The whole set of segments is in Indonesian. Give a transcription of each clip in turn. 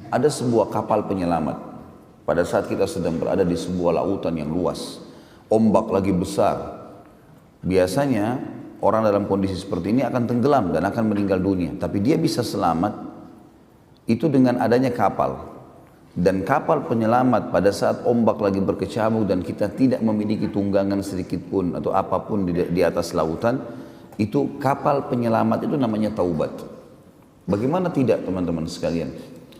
Ada sebuah kapal penyelamat. Pada saat kita sedang berada di sebuah lautan yang luas, ombak lagi besar. Biasanya orang dalam kondisi seperti ini akan tenggelam dan akan meninggal dunia. Tapi dia bisa selamat itu dengan adanya kapal. Dan kapal penyelamat pada saat ombak lagi berkecamuk dan kita tidak memiliki tunggangan sedikit pun atau apapun di atas lautan, itu kapal penyelamat itu namanya taubat. Bagaimana tidak teman-teman sekalian?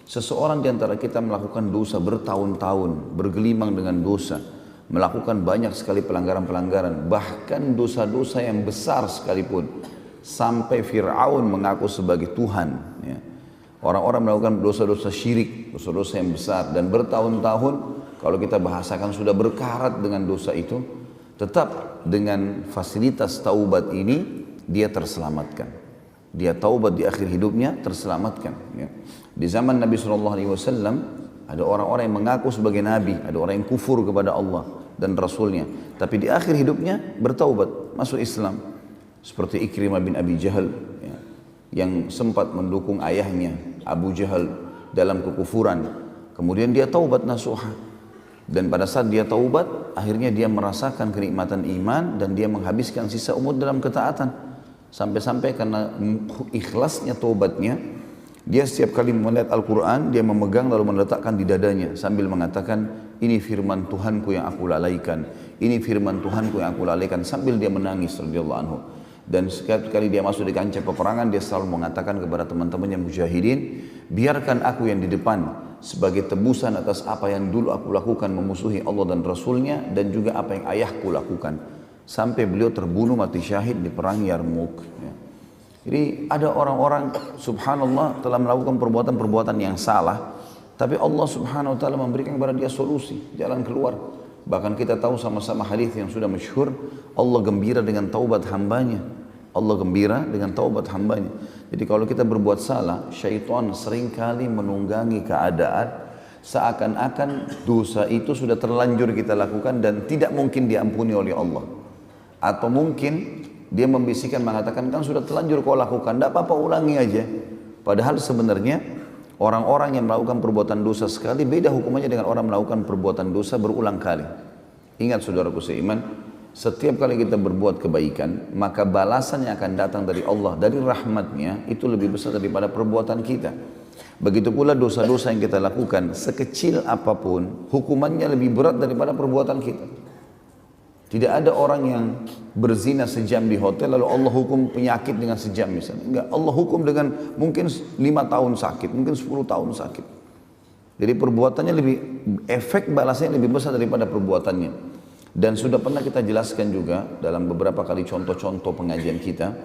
Seseorang di antara kita melakukan dosa bertahun-tahun, bergelimang dengan dosa, melakukan banyak sekali pelanggaran-pelanggaran, bahkan dosa-dosa yang besar sekalipun, sampai Fir'aun mengaku sebagai Tuhan. Ya. Orang-orang melakukan dosa-dosa syirik, dosa-dosa yang besar, dan bertahun-tahun, kalau kita bahasakan sudah berkarat dengan dosa itu, tetap dengan fasilitas taubat ini, dia terselamatkan. Dia taubat di akhir hidupnya, terselamatkan. Ya. Di zaman Nabi SAW, ada orang-orang yang mengaku sebagai Nabi, ada orang yang kufur kepada Allah dan Rasulnya. Tapi di akhir hidupnya bertaubat, masuk Islam. Seperti Ikrimah bin Abi Jahal, ya, yang sempat mendukung ayahnya, Abu Jahal, dalam kekufuran. Kemudian dia taubat nasuha. Dan pada saat dia taubat, akhirnya dia merasakan kenikmatan iman dan dia menghabiskan sisa umur dalam ketaatan. Sampai-sampai karena ikhlasnya taubatnya, dia setiap kali melihat Al-Quran, dia memegang lalu meletakkan di dadanya sambil mengatakan, ini firman Tuhanku yang aku lalaikan, ini firman Tuhanku yang aku lalaikan, sambil dia menangis radhiyallahu anhu. Dan setiap kali dia masuk di kancah peperangan, dia selalu mengatakan kepada teman-temannya mujahidin, biarkan aku yang di depan sebagai tebusan atas apa yang dulu aku lakukan memusuhi Allah dan Rasulnya, dan juga apa yang ayahku lakukan. Sampai beliau terbunuh mati syahid di perang Yarmuk. Ya. Jadi ada orang-orang subhanallah telah melakukan perbuatan-perbuatan yang salah, tapi Allah subhanahu wa ta'ala memberikan kepada dia solusi, jalan keluar. Bahkan kita tahu sama-sama hadis yang sudah masyhur, Allah gembira dengan taubat hambanya. Allah gembira dengan taubat hambanya. Jadi kalau kita berbuat salah, syaitan seringkali menunggangi keadaan seakan-akan dosa itu sudah terlanjur kita lakukan dan tidak mungkin diampuni oleh Allah. Atau mungkin dia membisikkan mengatakan, kan sudah terlanjur kau lakukan, tidak apa-apa ulangi aja. Padahal sebenarnya orang-orang yang melakukan perbuatan dosa sekali beda hukumannya dengan orang melakukan perbuatan dosa berulang kali. Ingat saudaraku seiman, setiap kali kita berbuat kebaikan, maka balasan yang akan datang dari Allah, dari rahmatnya, itu lebih besar daripada perbuatan kita. Begitu pula dosa-dosa yang kita lakukan, sekecil apapun, hukumannya lebih berat daripada perbuatan kita. Tidak ada orang yang berzina sejam di hotel lalu Allah hukum penyakit dengan sejam misalnya. Enggak, Allah hukum dengan mungkin 5 tahun sakit, mungkin 10 tahun sakit. Jadi perbuatannya lebih, efek balasnya lebih besar daripada perbuatannya. Dan sudah pernah kita jelaskan juga dalam beberapa kali contoh-contoh pengajian kita.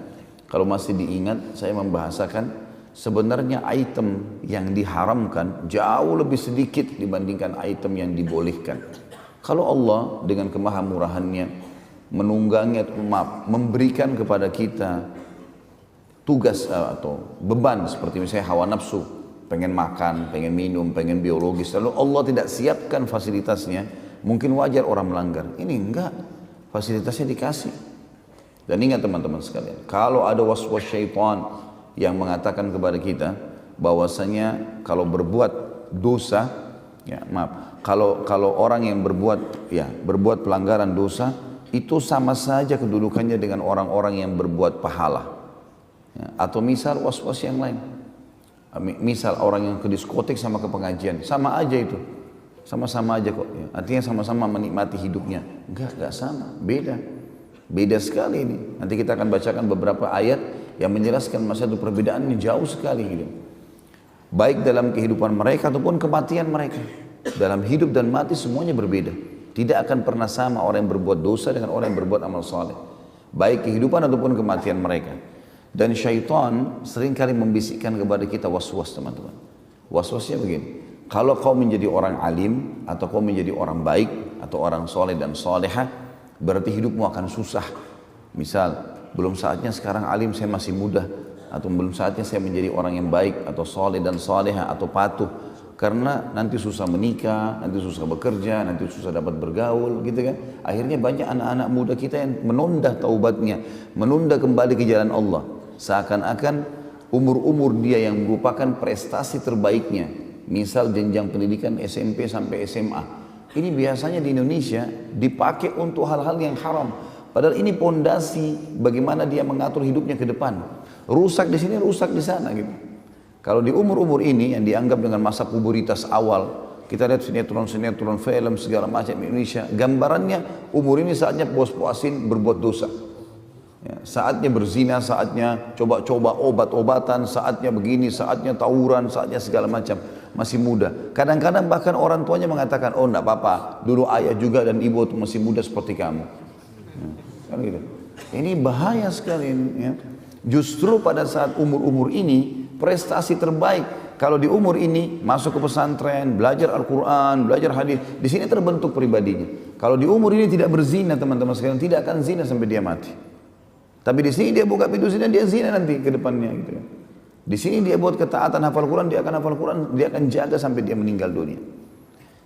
Kalau masih diingat, saya membahasakan sebenarnya item yang diharamkan jauh lebih sedikit dibandingkan item yang dibolehkan. Kalau Allah dengan kemahamurahannya menunggangi atau memberikan kepada kita tugas atau beban seperti misalnya hawa nafsu, pengen makan, pengen minum, pengen biologis, lalu Allah tidak siapkan fasilitasnya, mungkin wajar orang melanggar. Ini enggak, fasilitasnya dikasih. Dan ingat teman-teman sekalian, kalau ada was-was syaitan yang mengatakan kepada kita bahwasanya kalau berbuat dosa, ya maaf, kalau orang yang berbuat pelanggaran dosa itu sama saja kedudukannya dengan orang-orang yang berbuat pahala. Ya, atau misal was-was yang lain. Misal orang yang ke diskotik sama ke pengajian, sama aja itu. Sama-sama aja kok. Ya. Artinya sama-sama menikmati hidupnya. Enggak sama, beda. Beda sekali ini. Nanti kita akan bacakan beberapa ayat yang menjelaskan masalah perbedaan ini jauh sekali gitu. Baik dalam kehidupan mereka ataupun kematian mereka. Dalam hidup dan mati semuanya berbeda. Tidak akan pernah sama orang yang berbuat dosa dengan orang yang berbuat amal saleh. Baik kehidupan ataupun kematian mereka. Dan syaitan seringkali membisikkan kepada kita was-was teman-teman. Was-wasnya begini. Kalau kau menjadi orang alim atau kau menjadi orang baik atau orang soleh dan solehah, berarti hidupmu akan susah. Misal, belum saatnya sekarang alim saya masih muda, atau belum saatnya saya menjadi orang yang baik atau soleh dan solehah atau patuh. Karena nanti susah menikah, nanti susah bekerja, nanti susah dapat bergaul, gitu kan. Akhirnya banyak anak-anak muda kita yang menunda taubatnya, menunda kembali ke jalan Allah. Seakan-akan umur-umur dia yang merupakan prestasi terbaiknya, misal jenjang pendidikan SMP sampai SMA. Ini biasanya di Indonesia dipakai untuk hal-hal yang haram. Padahal ini pondasi bagaimana dia mengatur hidupnya ke depan. Rusak di sini, rusak di sana gitu. Kalau di umur-umur ini yang dianggap dengan masa pubertas awal, kita lihat sinetron-sinetron, film segala macam Indonesia, gambarannya umur ini saatnya puas-puasin berbuat dosa. Ya, saatnya berzina, saatnya coba-coba obat-obatan, saatnya begini, saatnya tawuran, saatnya segala macam. Masih muda. Kadang-kadang bahkan orang tuanya mengatakan, oh enggak apa-apa, dulu ayah juga dan ibu itu masih muda seperti kamu. Kan gitu. Ini bahaya sekali. Ya. Justru pada saat umur-umur ini, prestasi terbaik. Kalau di umur ini masuk ke pesantren, belajar Al-Quran, belajar hadis, di sini terbentuk pribadinya. Kalau di umur ini tidak berzina teman-teman sekalian, tidak akan zina sampai dia mati. Tapi di sini dia buka pintu zina, dia zina nanti ke depannya gitu ya. Di sini dia buat ketaatan hafal Quran, dia akan hafal Quran, dia akan jaga sampai dia meninggal dunia.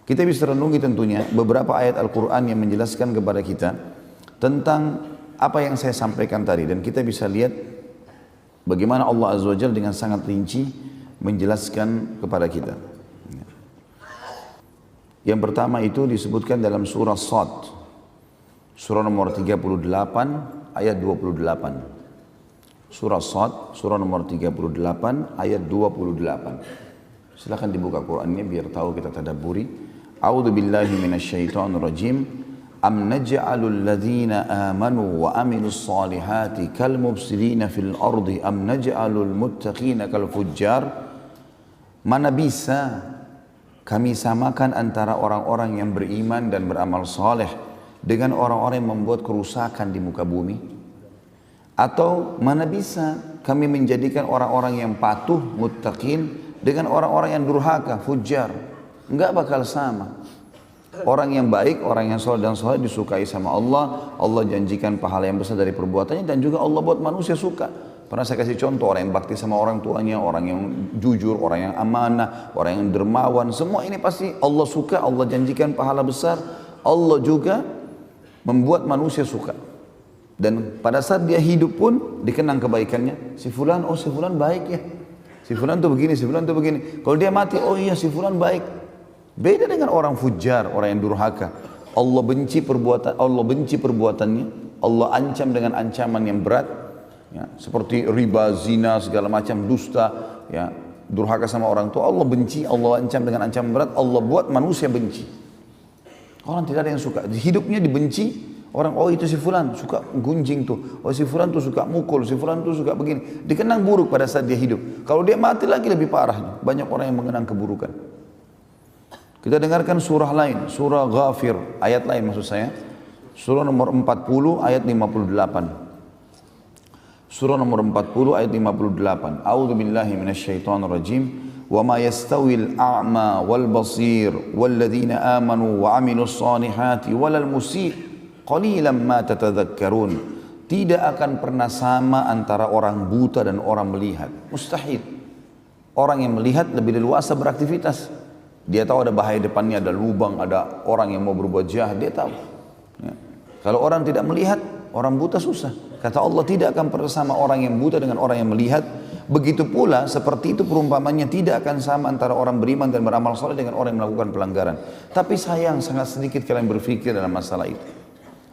Kita bisa renungi tentunya beberapa ayat Al-Quran yang menjelaskan kepada kita tentang apa yang saya sampaikan tadi, dan kita bisa lihat bagaimana Allah Azza wa Jalla dengan sangat rinci menjelaskan kepada kita. Yang pertama itu disebutkan dalam surah Shad, surah nomor 38 ayat 28. Surah Shad, surah nomor 38 ayat 28. Silakan dibuka Qur'annya biar tahu kita tadabburi. A'udzu billahi minasyaitonir rajim. Am naj'alul ladzina amanu wa amilus solihati kal mufsidina fil ardi am naj'alul muttaqina kal fujjar. Mana bisa kami samakan antara orang-orang yang beriman dan beramal soleh dengan orang-orang yang membuat kerusakan di muka bumi? Atau mana bisa kami menjadikan orang-orang yang patuh, muttaqin dengan orang-orang yang durhaka, fujjar? Enggak bakal sama. Orang yang baik, orang yang soleh dan soleh disukai sama Allah. Allah janjikan pahala yang besar dari perbuatannya, dan juga Allah buat manusia suka. Pernah saya kasih contoh orang yang bakti sama orang tuanya, orang yang jujur, orang yang amanah, orang yang dermawan. Semua ini pasti Allah suka, Allah janjikan pahala besar. Allah juga membuat manusia suka. Dan pada saat dia hidup pun dikenang kebaikannya. Si fulan, oh si fulan baik ya. Si fulan tuh begini, si fulan tuh begini. Kalau dia mati, oh iya si fulan baik. Beda dengan orang fujar, orang yang durhaka. Allah benci perbuatannya. Allah ancam dengan ancaman yang berat. Ya, seperti riba, zina, segala macam, dusta. Ya, durhaka sama orang tua, Allah benci. Allah ancam dengan ancaman berat. Allah buat manusia benci. Orang tidak ada yang suka. Hidupnya dibenci. Orang, oh itu si fulan suka gunjing tuh, oh si fulan tuh suka mukul, si fulan tuh suka begini. Dikenang buruk pada saat dia hidup. Kalau dia mati lagi lebih parah. Banyak orang yang mengenang keburukan. Kita dengarkan surah lain, surah Ghafir, ayat lain maksud saya. Surah nomor 40 ayat 58. Surah nomor 40 ayat 58. A'udzu billahi minasyaitonir rajim. Wa ma yastawil a'ma wal basir wal ladzina amanu wa 'amilus solihati walal musii qalilan ma tatadzakkarun. Tidak akan pernah sama antara orang buta dan orang melihat. Mustahil. Orang yang melihat lebih leluasa beraktivitas. Dia tahu ada bahaya depannya, ada lubang, ada orang yang mau berbuat jahat, dia tahu. Ya. Kalau orang tidak melihat, orang buta susah. Kata Allah, tidak akan pernah sama orang yang buta dengan orang yang melihat. Begitu pula seperti itu perumpamannya tidak akan sama antara orang beriman dan beramal soleh dengan orang yang melakukan pelanggaran. Tapi sayang, sangat sedikit kalian berpikir dalam masalah itu.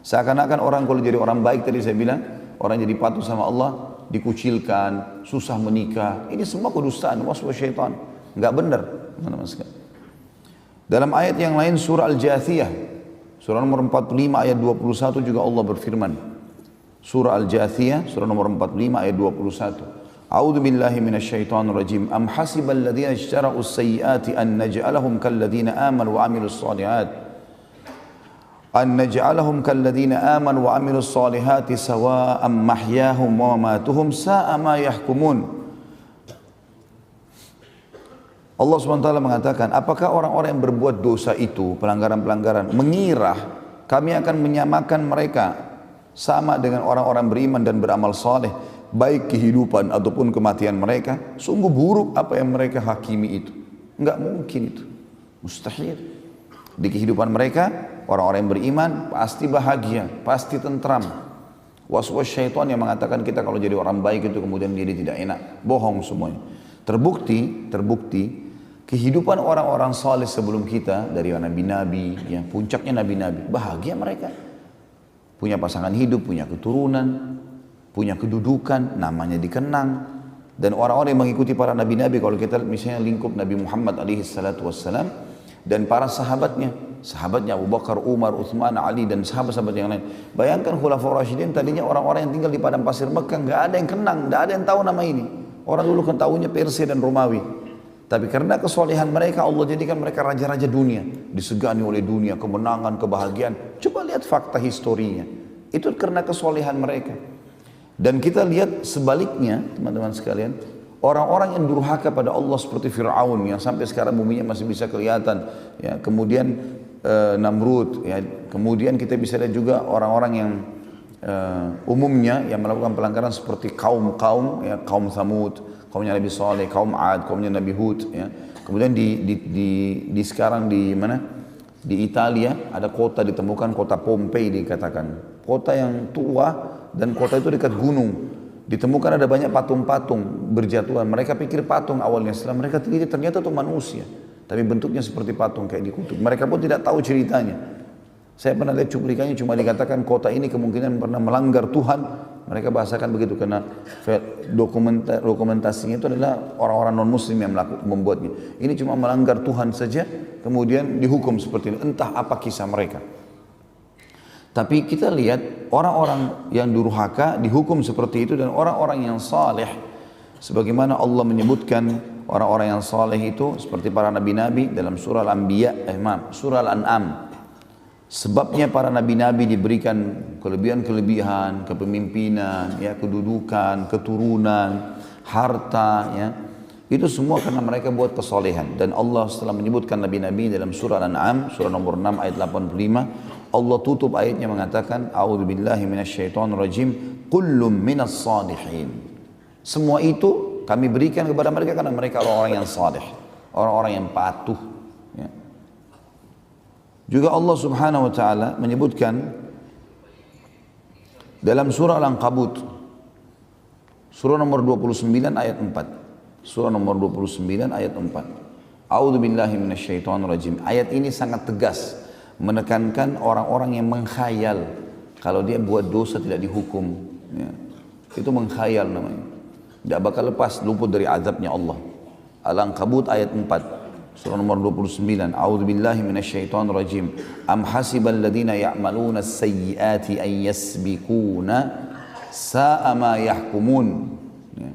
Seakan-akan orang kalau jadi orang baik tadi saya bilang, orang jadi patuh sama Allah, dikucilkan, susah menikah. Ini semua kedustaan, waswas syaitan. Enggak benar. Dalam ayat yang lain surah Al-Jathiyah, surah nomor 45 ayat 21 juga Allah berfirman. Surah Al-Jathiyah, surah nomor 45 ayat 21. A'udzu billahi minasyaitonir rajim. Am hasibal ladzina ijtara'u as-sayyi'ati an naj'alahum kal ladzina amanu wa 'amilus shalihat. An naj'alahum kalladzina amanu wa 'amilus solihati sawa'an mahyahum wa mamatuhum sa'a ma yahkumun. Allah SWT mengatakan, apakah orang-orang yang berbuat dosa itu, pelanggaran-pelanggaran, mengira kami akan menyamakan mereka sama dengan orang-orang beriman dan beramal saleh, baik kehidupan ataupun kematian mereka? Sungguh buruk apa yang mereka hakimi itu. Enggak mungkin itu. Mustahil. Di kehidupan mereka, orang-orang yang beriman pasti bahagia, pasti tentram. Was-was syaitan yang mengatakan kita kalau jadi orang baik itu kemudian jadi tidak enak. Bohong semuanya. Terbukti Kehidupan orang-orang saleh sebelum kita, dari nabi-nabi, ya, puncaknya nabi-nabi, bahagia mereka. Punya pasangan hidup, punya keturunan, punya kedudukan, namanya dikenang. Dan orang-orang yang mengikuti para nabi-nabi, kalau kita misalnya lingkup Nabi Muhammad alaihi salatu wassalam, dan para sahabatnya Abu Bakar, Umar, Uthman, Ali, dan sahabat-sahabat yang lain. Bayangkan Khulafaur Rasyidin, tadinya orang-orang yang tinggal di padang pasir Mekah, nggak ada yang kenang, nggak ada yang tahu nama ini. Orang dulu kan tahunya Persia dan Romawi. Tapi karena kesolehan mereka, Allah jadikan mereka raja-raja dunia. Disegani oleh dunia, kemenangan, kebahagiaan. Coba lihat fakta historinya. Itu karena kesolehan mereka. Dan kita lihat sebaliknya, teman-teman sekalian. Orang-orang yang durhaka pada Allah seperti Fir'aun, yang sampai sekarang buminya masih bisa kelihatan. Ya, kemudian Namrud. Ya, kemudian kita bisa lihat juga orang-orang yang umumnya yang melakukan pelanggaran seperti kaum-kaum, ya, kaum Thamud, kaumnya Nabi Saleh, kaum Ad, kaumnya Nabi Hud, ya. Kemudian di sekarang di mana? Di Italia ada kota ditemukan, kota Pompei dikatakan. Kota yang tua dan kota itu dekat gunung. Ditemukan ada banyak patung-patung berjatuhan. Mereka pikir patung awalnya, setelah mereka teliti ternyata itu manusia. Tapi bentuknya seperti patung kayak dikutuk. Mereka pun tidak tahu ceritanya. Saya pernah lihat cuplikannya, cuma dikatakan kota ini kemungkinan pernah melanggar Tuhan. Mereka bahasakan begitu karena dokumentasinya itu adalah orang-orang non-muslim yang membuatnya. Ini cuma melanggar Tuhan saja, kemudian dihukum seperti ini. Entah apa kisah mereka. Tapi kita lihat orang-orang yang durhaka dihukum seperti itu, dan orang-orang yang saleh, sebagaimana Allah menyebutkan orang-orang yang saleh itu seperti para nabi-nabi dalam surah Al-Anbiya, surah Al-An'am. Sebabnya para nabi-nabi diberikan kelebihan-kelebihan, kepemimpinan, ya, kedudukan, keturunan, harta, ya. Itu semua karena mereka buat kesolehan. Dan Allah setelah menyebutkan nabi-nabi dalam surah Al-An'am, surah nomor 6 ayat 85, Allah tutup ayatnya mengatakan, A'udzubillahi minasyaitonirrajim, kullum minas salihin. Semua itu kami berikan kepada mereka karena mereka orang-orang yang saleh, orang-orang yang patuh. Ya. Juga Allah subhanahu wa ta'ala menyebutkan dalam surah Al-Ankabut, surah nomor 29 ayat 4. Surah nomor 29 ayat 4. A'udzubillahi minasyaitonirrajim. Ayat ini sangat tegas menekankan orang-orang yang mengkhayal kalau dia buat dosa tidak dihukum. Ya. Itu mengkhayal namanya. Tidak bakal lepas luput dari azabnya Allah. Al-Ankabut ayat 4. Surah nomor 29. A'udzubillahi minasyaitonirrajim. Am hasibal ladzina ya'maluna as-sayyi'ati an yasbiquna sa'a ma yahkumun. Ya.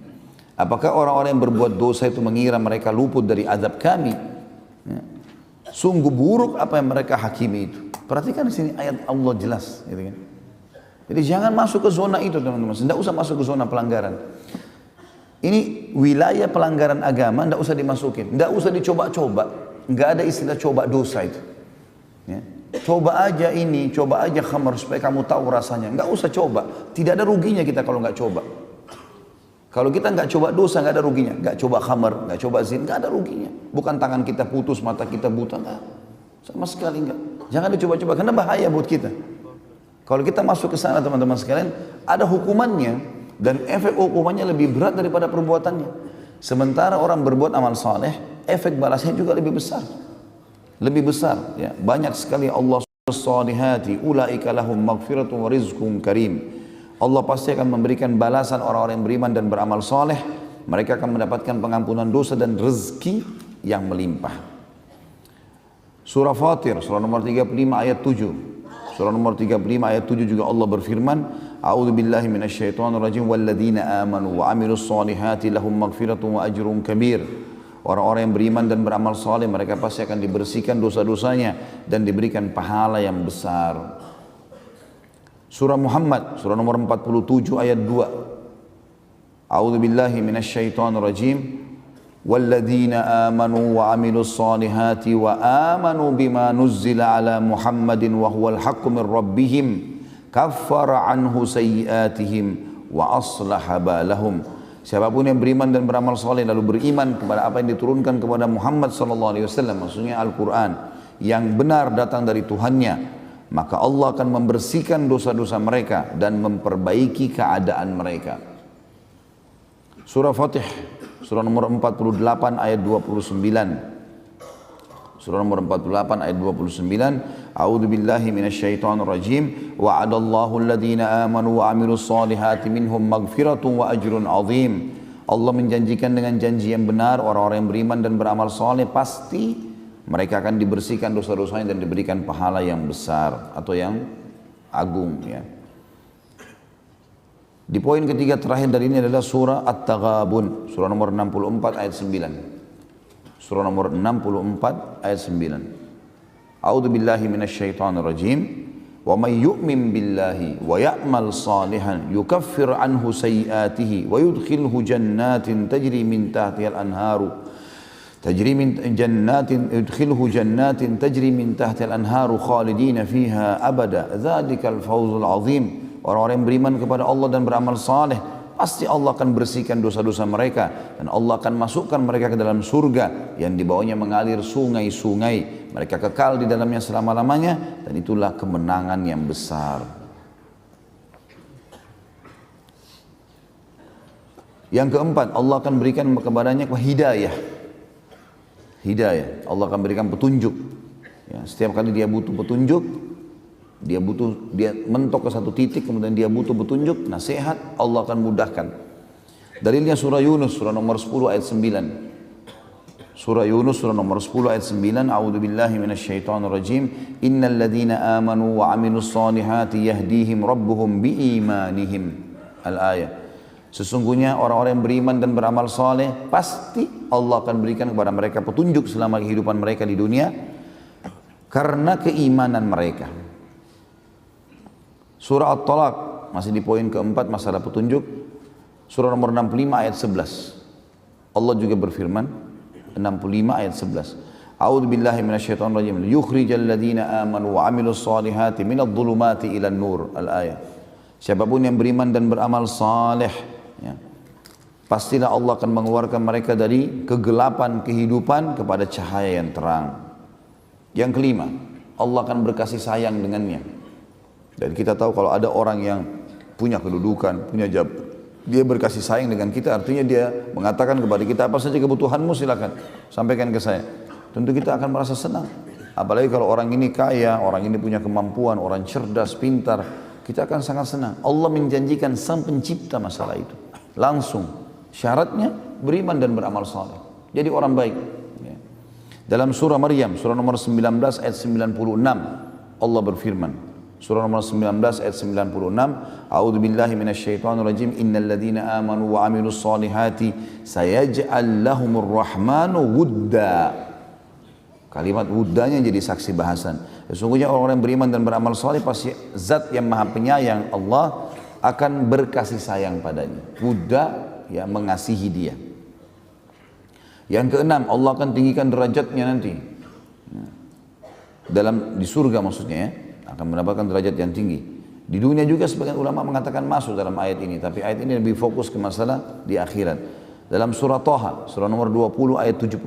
Apakah orang-orang yang berbuat dosa itu mengira mereka luput dari azab kami? Ya. Sungguh buruk apa yang mereka hakimi itu. Perhatikan di sini ayat Allah jelas, gitu kan. Jadi jangan masuk ke zona itu, teman-teman. Tidak usah masuk ke zona pelanggaran. Ini wilayah pelanggaran agama, tidak usah dimasukin, tidak usah dicoba-coba, nggak ada istilah coba dosa itu. Ya. Coba aja ini, coba aja khamar supaya kamu tahu rasanya, nggak usah coba. Tidak ada ruginya kita kalau nggak coba. Kalau kita nggak coba dosa, nggak ada ruginya. Nggak coba khamar, nggak coba zina, nggak ada ruginya. Bukan tangan kita putus, mata kita buta, nggak, sama sekali nggak. Jangan dicoba-coba karena bahaya buat kita. Kalau kita masuk ke sana, teman-teman sekalian, ada hukumannya. Dan efek hukumannya lebih berat daripada perbuatannya. Sementara orang berbuat amal saleh, efek balasnya juga lebih besar. Lebih besar. Ya. Banyak sekali Allah salihati ulaika lahum maghfiratun wa rizqun karim. Allah pasti akan memberikan balasan orang-orang yang beriman dan beramal saleh. Mereka akan mendapatkan pengampunan dosa dan rezeki yang melimpah. Surah Fatir, surah nomor 35 ayat 7. Surah nomor 35 ayat 7 juga Allah berfirman, A'udzu billahi minasyaitonir rajim walladzina amanu wa amilus solihati lahum maghfiratun wa ajrun kabir. Orang-orang yang beriman dan beramal saleh mereka pasti akan dibersihkan dosa-dosanya dan diberikan pahala yang besar. Surah Muhammad, surah nomor 47 ayat 2. A'udzu billahi minasyaitonir rajim والذين آمنوا وعملوا الصالحات وآمنوا بما نزل على محمد وهو الحق من ربهم كفر عنه سيئاتهم وأصلح بالهم. Siapapun yang beriman dan beramal saleh lalu beriman kepada apa yang diturunkan kepada Muhammad sallallahu alaihi wasallam, maksudnya Al-Qur'an yang benar datang dari Tuhannya, maka Allah akan membersihkan dosa-dosa mereka dan memperbaiki keadaan mereka. Surah Fatih, surah nomor 48 ayat 29. Surah nomor 48 ayat 29. A'udzu billahi minasyaitonir rajim. Wa'adallahu alladhina amanu wa 'amilus solihati minhum maghfiratun wa ajrun 'azim. Allah menjanjikan dengan janji yang benar orang-orang yang beriman dan beramal soleh pasti mereka akan dibersihkan dosa-dosanya dan diberikan pahala yang besar atau yang agung ya. Di poin ketiga terakhir dari ini adalah surah At-Taghabun, surah nomor 64 ayat 9. Surah nomor 64 ayat 9. A'udzu billahi minasyaitonir rajim. Wa may yu'min billahi wa ya'mal salihan yukaffir anhu sayyi'atihi wa yudkhilhu jannatin tajri min tahtiha al-anharu يدخله جنات تجري من تحت الأنهار خالدين فيها أبدا ذلك الفوز العظيم. Orang-orang yang beriman kepada Allah dan beramal saleh pasti Allah akan bersihkan dosa-dosa mereka dan Allah akan masukkan mereka ke dalam surga yang di bawahnya mengalir sungai-sungai. Mereka kekal di dalamnya selama-lamanya dan itulah kemenangan yang besar. Yang keempat, Allah akan berikan kepadanya hidayah. Hidayah, Allah akan berikan petunjuk ya, setiap kali dia butuh petunjuk, dia mentok ke satu titik, kemudian dia butuh petunjuk, nasihat, Allah akan mudahkan. Dalilnya surah Yunus, surah nomor 10 ayat 9. Surah Yunus, surah nomor 10 ayat 9. A'udzu billahi minasyaitonir rajim. Innal ladzina amanu wa 'amilus solihati yahdihim rabbuhum biimanihim. Al-ayah. Sesungguhnya orang-orang yang beriman dan beramal saleh pasti Allah akan berikan kepada mereka petunjuk selama kehidupan mereka di dunia karena keimanan mereka. Surah At-Talaq masih di poin keempat masalah petunjuk. Surah nomor 65 ayat 11. Allah juga berfirman 65 ayat 11. A'udzu billahi minasyaitonir rajim. Yukhrijal ladzina amanu wa 'amilus solihati minadh dhulumati ilan nur. Al-ayah. Siapapun yang beriman dan beramal saleh ya, pastilah Allah akan mengeluarkan mereka dari kegelapan kehidupan kepada cahaya yang terang. Yang kelima, Allah akan berkasih sayang dengannya. Dan kita tahu kalau ada orang yang punya kedudukan, punya jabatan, dia berkasih sayang dengan kita, artinya dia mengatakan kepada kita, apa saja kebutuhanmu silakan sampaikan ke saya. Tentu kita akan merasa senang. Apalagi kalau orang ini kaya, orang ini punya kemampuan, orang cerdas, pintar, kita akan sangat senang. Allah menjanjikan sang pencipta masalah itu. Langsung syaratnya beriman dan beramal saleh. Jadi orang baik ya. Dalam surah Maryam, surah nomor 19 ayat 96, Allah berfirman. Surah nomor 19 ayat 96, A'udzu billahi minasyaitonir rajim. Innal ladzina amanu wa 'amilus solihati sayaj'al lahumur rahmanu wudda. Kalimat wuddanya jadi saksi bahasan. Sesungguhnya orang-orang yang beriman dan beramal saleh pasti zat yang maha penyayang Allah akan berkasih sayang padanya. Wudda ya, mengasihi dia. Yang keenam, Allah akan tinggikan derajatnya nanti. Di surga maksudnya ya, akan mendapatkan derajat yang tinggi. Di dunia juga sebagian ulama mengatakan masuk dalam ayat ini, tapi ayat ini lebih fokus ke masalah di akhirat. Dalam surah Thaha, surah nomor 20 ayat 75.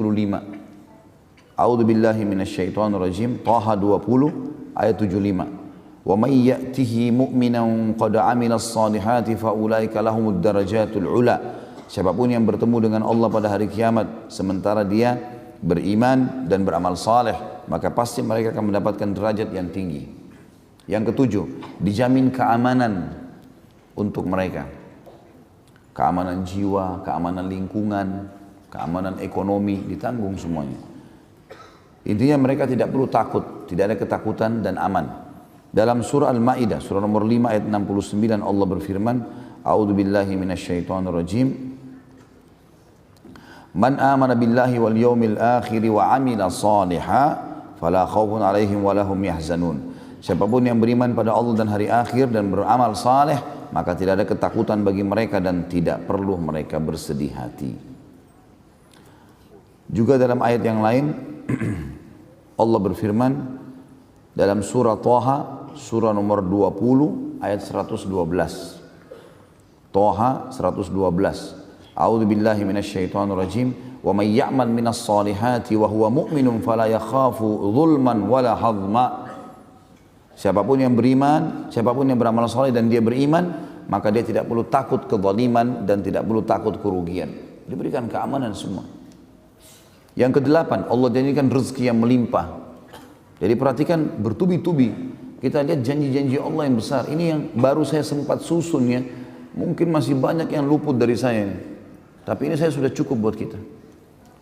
A'udzu billahi minasyaitonir rajim. Thaha 20 ayat 75. Wa may ya'tihi mu'minan qad 'amilas solihati fa ulaika lahumud darajatul 'ula. Siapapun yang bertemu dengan Allah pada hari kiamat sementara dia beriman dan beramal saleh, maka pasti mereka akan mendapatkan derajat yang tinggi. Yang ketujuh, dijamin keamanan untuk mereka. Keamanan jiwa, keamanan lingkungan, keamanan ekonomi ditanggung semuanya. Intinya mereka tidak perlu takut, tidak ada ketakutan dan aman. Dalam surah Al-Ma'idah, surah nomor 5 ayat 69 Allah berfirman, A'udzu billahi minasyaitonir rajim. Man amana billahi wal yawmil akhir wa 'amila shalihan fala khaufun 'alaihim wa lahum yahzanun. Siapapun yang beriman pada Allah dan hari akhir dan beramal saleh, maka tidak ada ketakutan bagi mereka dan tidak perlu mereka bersedih hati. Juga dalam ayat yang lain Allah berfirman dalam surah Thaha, surah nomor 20 ayat 112. Thaha 112. A'udzu billahi minasyaitonir rajim. Wa may ya'mal minas solihati wa huwa mu'minun fala yakhafu dhulman wala hadma. Siapapun yang beriman, siapapun yang beramal saleh dan dia beriman, maka dia tidak perlu takut kezaliman dan tidak perlu takut kerugian. Diberikan keamanan semua. Yang kedelapan, Allah janjikan rezeki yang melimpah. Jadi perhatikan bertubi-tubi. Kita lihat janji-janji Allah yang besar. Ini yang baru saya sempat susun ya. Mungkin masih banyak yang luput dari saya ini. Tapi ini saya sudah cukup buat kita.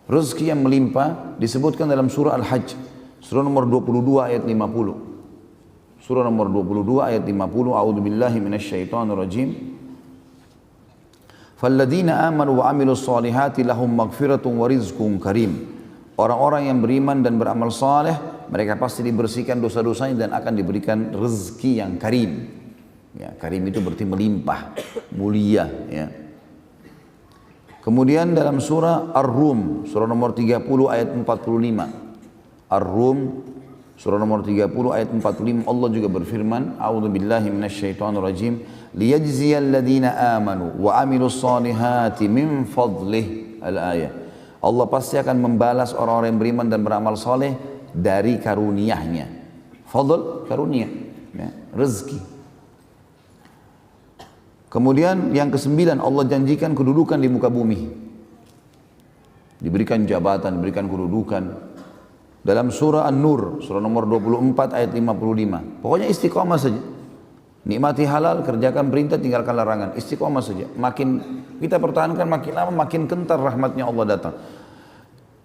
Rezeki yang melimpah disebutkan dalam surah Al-Hajj. Surah nomor 22 ayat 50. Surah nomor 22 ayat 50. A'udzubillahi minasyaitonirrajim. Falladzina amanu wa amilus solihati lahum maghfiratun wa rizqun karim. Orang-orang yang beriman dan beramal saleh, mereka pasti dibersihkan dosa-dosanya dan akan diberikan rezeki yang karim. Ya, karim itu berarti melimpah, mulia. Ya. Kemudian dalam surah Ar-Rum, surah nomor 30 ayat 45. Ar-Rum, surah nomor 30 ayat 45, Allah juga berfirman, A'udzubillahi minasyaitonirrajim, liyajziyal ladzina amanu wa amilus solihati min fadlih. Al-ayah. Allah pasti akan membalas orang-orang yang beriman dan beramal soleh dari karunia-Nya. Fadl, karunia, ya, rezeki. Kemudian yang kesembilan, Allah janjikan kedudukan di muka bumi. Diberikan jabatan, diberikan kedudukan. Dalam surah An-Nur, surah nomor 24 ayat 55. Pokoknya istiqamah saja. Nikmati halal, kerjakan perintah, tinggalkan larangan. Istiqamah saja. Makin kita pertahankan, makin lama makin kental rahmatnya Allah datang.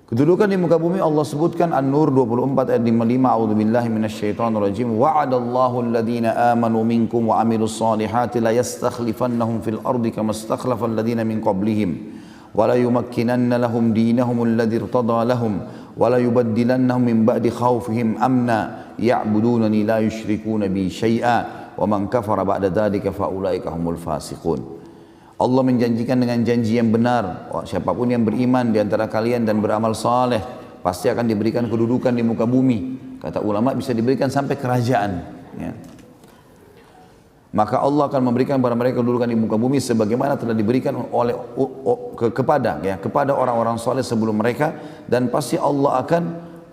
Kedudukan di muka bumi Allah sebutkan An-Nur 24 ayat 55. A'udzubillahi minasyaitonirrajim. Wa'adallahu alladhina amanu minkum wa amilus solihati la yastakhlifannahum fil ardi kama istakhlafal ladhina min qablihim. Wa la yumakkinanna lahum dinahum alladhi irtada lahum. Wa la yubaddilannahum min ba'di khawfihim amna. Ya'budunani la yushrikuna bi syai'a. Wa man kafara ba'da dzalika fa ulaika humul fasiqun. Allah menjanjikan dengan janji yang benar, siapapun yang beriman di antara kalian dan beramal saleh pasti akan diberikan kedudukan di muka bumi. Kata ulama bisa diberikan sampai kerajaan, ya. Maka Allah akan memberikan kepada mereka kedudukan di muka bumi sebagaimana telah diberikan oleh kepada orang-orang saleh sebelum mereka, dan pasti Allah akan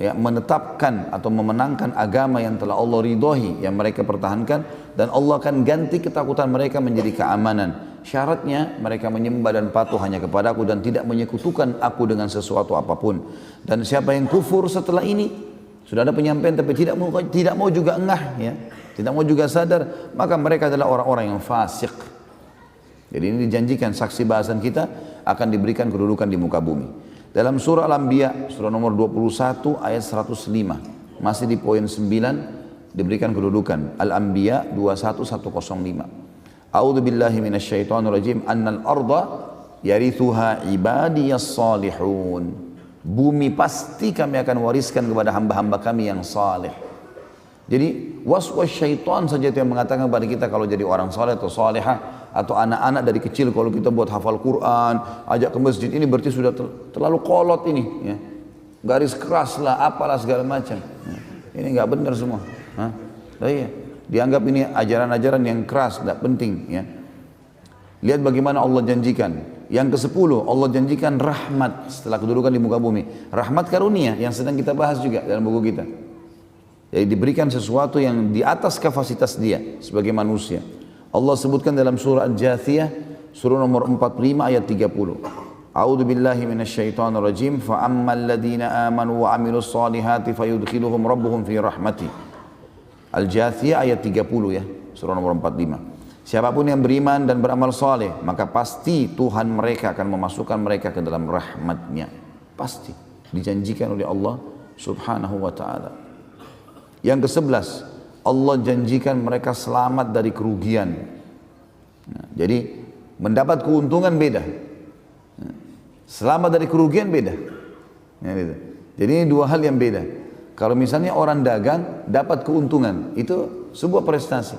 menetapkan atau memenangkan agama yang telah Allah ridhoi yang mereka pertahankan, dan Allah akan ganti ketakutan mereka menjadi keamanan. Syaratnya mereka menyembah dan patuh hanya kepada Aku dan tidak menyekutukan Aku dengan sesuatu apapun. Dan siapa yang kufur setelah ini, sudah ada penyampaian tapi tidak mau juga engah, ya, tidak mau juga sadar, maka mereka adalah orang-orang yang fasik. Jadi ini dijanjikan saksi bahasan kita akan diberikan kedudukan di muka bumi. Dalam surah Al-Anbiya, surah nomor 21 ayat 105, masih di poin 9 diberikan kedudukan. Al-Anbiya 21105. A'udzu billahi minasyaitonir rajim. Annal arda yarithuha ibadiyas salihun. Bumi pasti kami akan wariskan kepada hamba-hamba kami yang saleh. Jadi waswas syaitan saja itu yang mengatakan kepada kita kalau jadi orang saleh atau salehah, atau anak-anak dari kecil kalau kita buat hafal Quran, ajak ke masjid, ini berarti sudah terlalu kolot ini, ya. Garis keras lah, apalah segala macam. Ini nggak benar semua. Iya. Dianggap ini ajaran-ajaran yang keras, tidak penting, ya. Lihat bagaimana Allah janjikan. Yang ke-10, Allah janjikan rahmat setelah kedudukan di muka bumi. Rahmat karunia yang sedang kita bahas juga dalam buku kita. Jadi diberikan sesuatu yang di atas kapasitas dia sebagai manusia. Allah sebutkan dalam surah Al-Jathiyah, surah nomor 45 ayat 30. A'udzu billahi minasyaitonir rajim. Fa ammal ladzina amanu wa amilus solihati fayudkhiluhum rabbuhum fi rahmati. Al-Jathiyah ayat 30, ya, surah nomor 45. Siapapun yang beriman dan beramal saleh, maka pasti Tuhan mereka akan memasukkan mereka ke dalam rahmatnya. Pasti dijanjikan oleh Allah subhanahu wa ta'ala. Yang ke-11, Allah janjikan mereka selamat dari kerugian. Nah, jadi mendapat keuntungan beda, selamat dari kerugian beda, ya, gitu. Jadi ini dua hal yang beda. Kalau misalnya orang dagang dapat keuntungan, itu sebuah prestasi.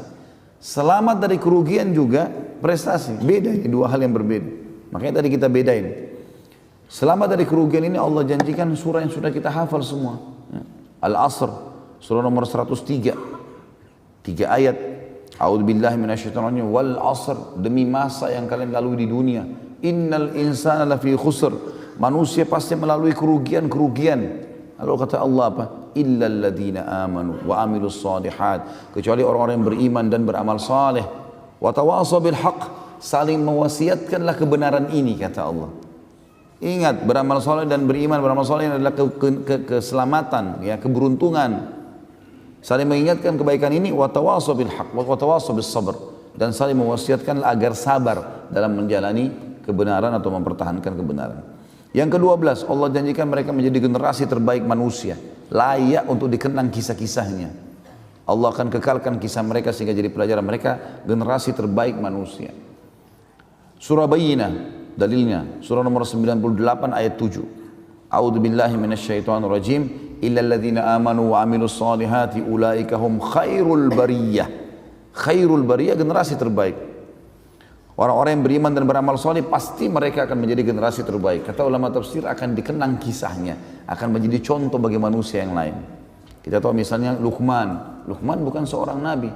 Selamat dari kerugian juga prestasi, beda, ini dua hal yang berbeda. Makanya tadi kita bedain. Selamat dari kerugian ini Allah janjikan surah yang sudah kita hafal semua. Al-Asr, surah nomor 103. 3 ayat. A'udzubillahi minasyaitonir rajim. Wal 'asr, demi masa yang kalian lalui di dunia. Innal insana lafi khusr. Manusia pasti melalui kerugian-kerugian. Lalu kata Allah apa? Illal ladzina amanu wa amilus solihat. Kecuali orang-orang yang beriman dan beramal saleh. Wa tawasaw bil haqq, saling mewasiatkanlah kebenaran ini, kata Allah. Ingat, beramal soleh dan beriman, beramal soleh adalah keselamatan, ya, keberuntungan. Saling mengingatkan kebaikan ini, wa tawassaw bil haqq wa tawassaw bis sabr, dan saling mewasiatkan agar sabar dalam menjalani kebenaran atau mempertahankan kebenaran. Yang ke-12, Allah janjikan mereka menjadi generasi terbaik manusia, layak untuk dikenang kisah-kisahnya. Allah akan kekalkan kisah mereka sehingga jadi pelajaran mereka, generasi terbaik manusia. Surah Bayyinah, dalilnya, surah nomor 98 ayat 7. A'udzu billahi minasyaitonir rajim. Illal ladzina amanu wa amilus solihati ulaika hum khairul bariyah. Khairul bariyah, generasi terbaik. Orang-orang yang beriman dan beramal soleh pasti mereka akan menjadi generasi terbaik. Kata ulama tafsir, akan dikenang kisahnya, akan menjadi contoh bagi manusia yang lain. Kita tahu misalnya Luqman. Luqman bukan seorang nabi,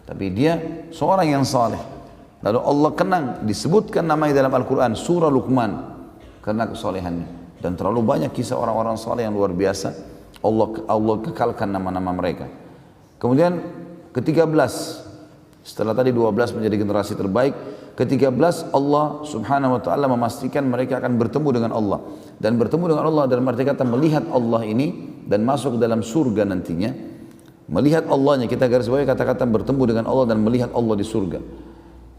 tapi dia seorang yang saleh. Lalu Allah kenang, disebutkan namanya dalam Al-Quran, surah Luqman, karena kesolehannya. Dan terlalu banyak kisah orang-orang saleh yang luar biasa. Allah kekalkan nama-nama mereka. Kemudian ke-13, setelah tadi 12 menjadi generasi terbaik, ke-13 Allah subhanahu wa ta'ala memastikan mereka akan bertemu dengan Allah. Dan bertemu dengan Allah dalam arti kata melihat Allah ini dan masuk ke dalam surga nantinya. Melihat Allahnya, kita garis bawahi kata-kata bertemu dengan Allah dan melihat Allah di surga.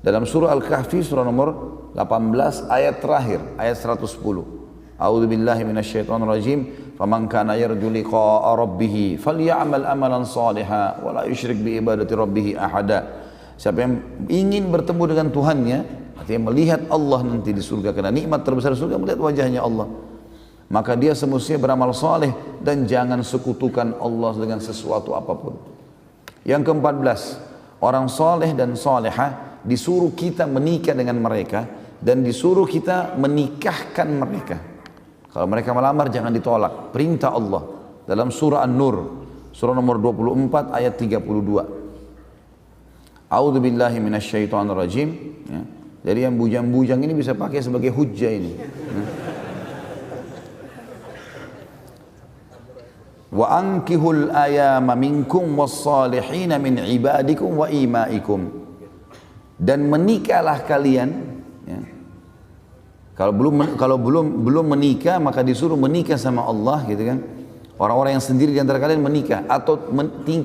Dalam surah Al-Kahfi, surah nomor 18 ayat terakhir, ayat 110. A'udzu billahi minasyaitonir rajim. Faman kana yarju liqa'a rabbih falyamal amalan shalihan wa la yusyrik bi ibadati rabbih ahada. Siapa yang ingin bertemu dengan Tuhannya, artinya melihat Allah nanti di surga, karena nikmat terbesar surga melihat wajahnya Allah, maka dia semestinya beramal saleh dan jangan sekutukan Allah dengan sesuatu apapun. Yang ke-14, orang saleh dan salehah disuruh kita menikah dengan mereka dan disuruh kita menikahkan mereka. Kalau mereka melamar jangan ditolak, perintah Allah dalam surah An-Nur, surah nomor 24 ayat 32. A'udzu billahi minasyaitonir rajim. Ya. Jadi yang bujang-bujang ini bisa pakai sebagai hujjah ini. Ya. Wa ankihul ayama minkum was-salihin min ibadikum wa imaikum. Dan menikahlah kalian, ya. Kalau belum menikah maka disuruh menikah sama Allah, gitu kan. Orang-orang yang sendiri di antara kalian menikah, atau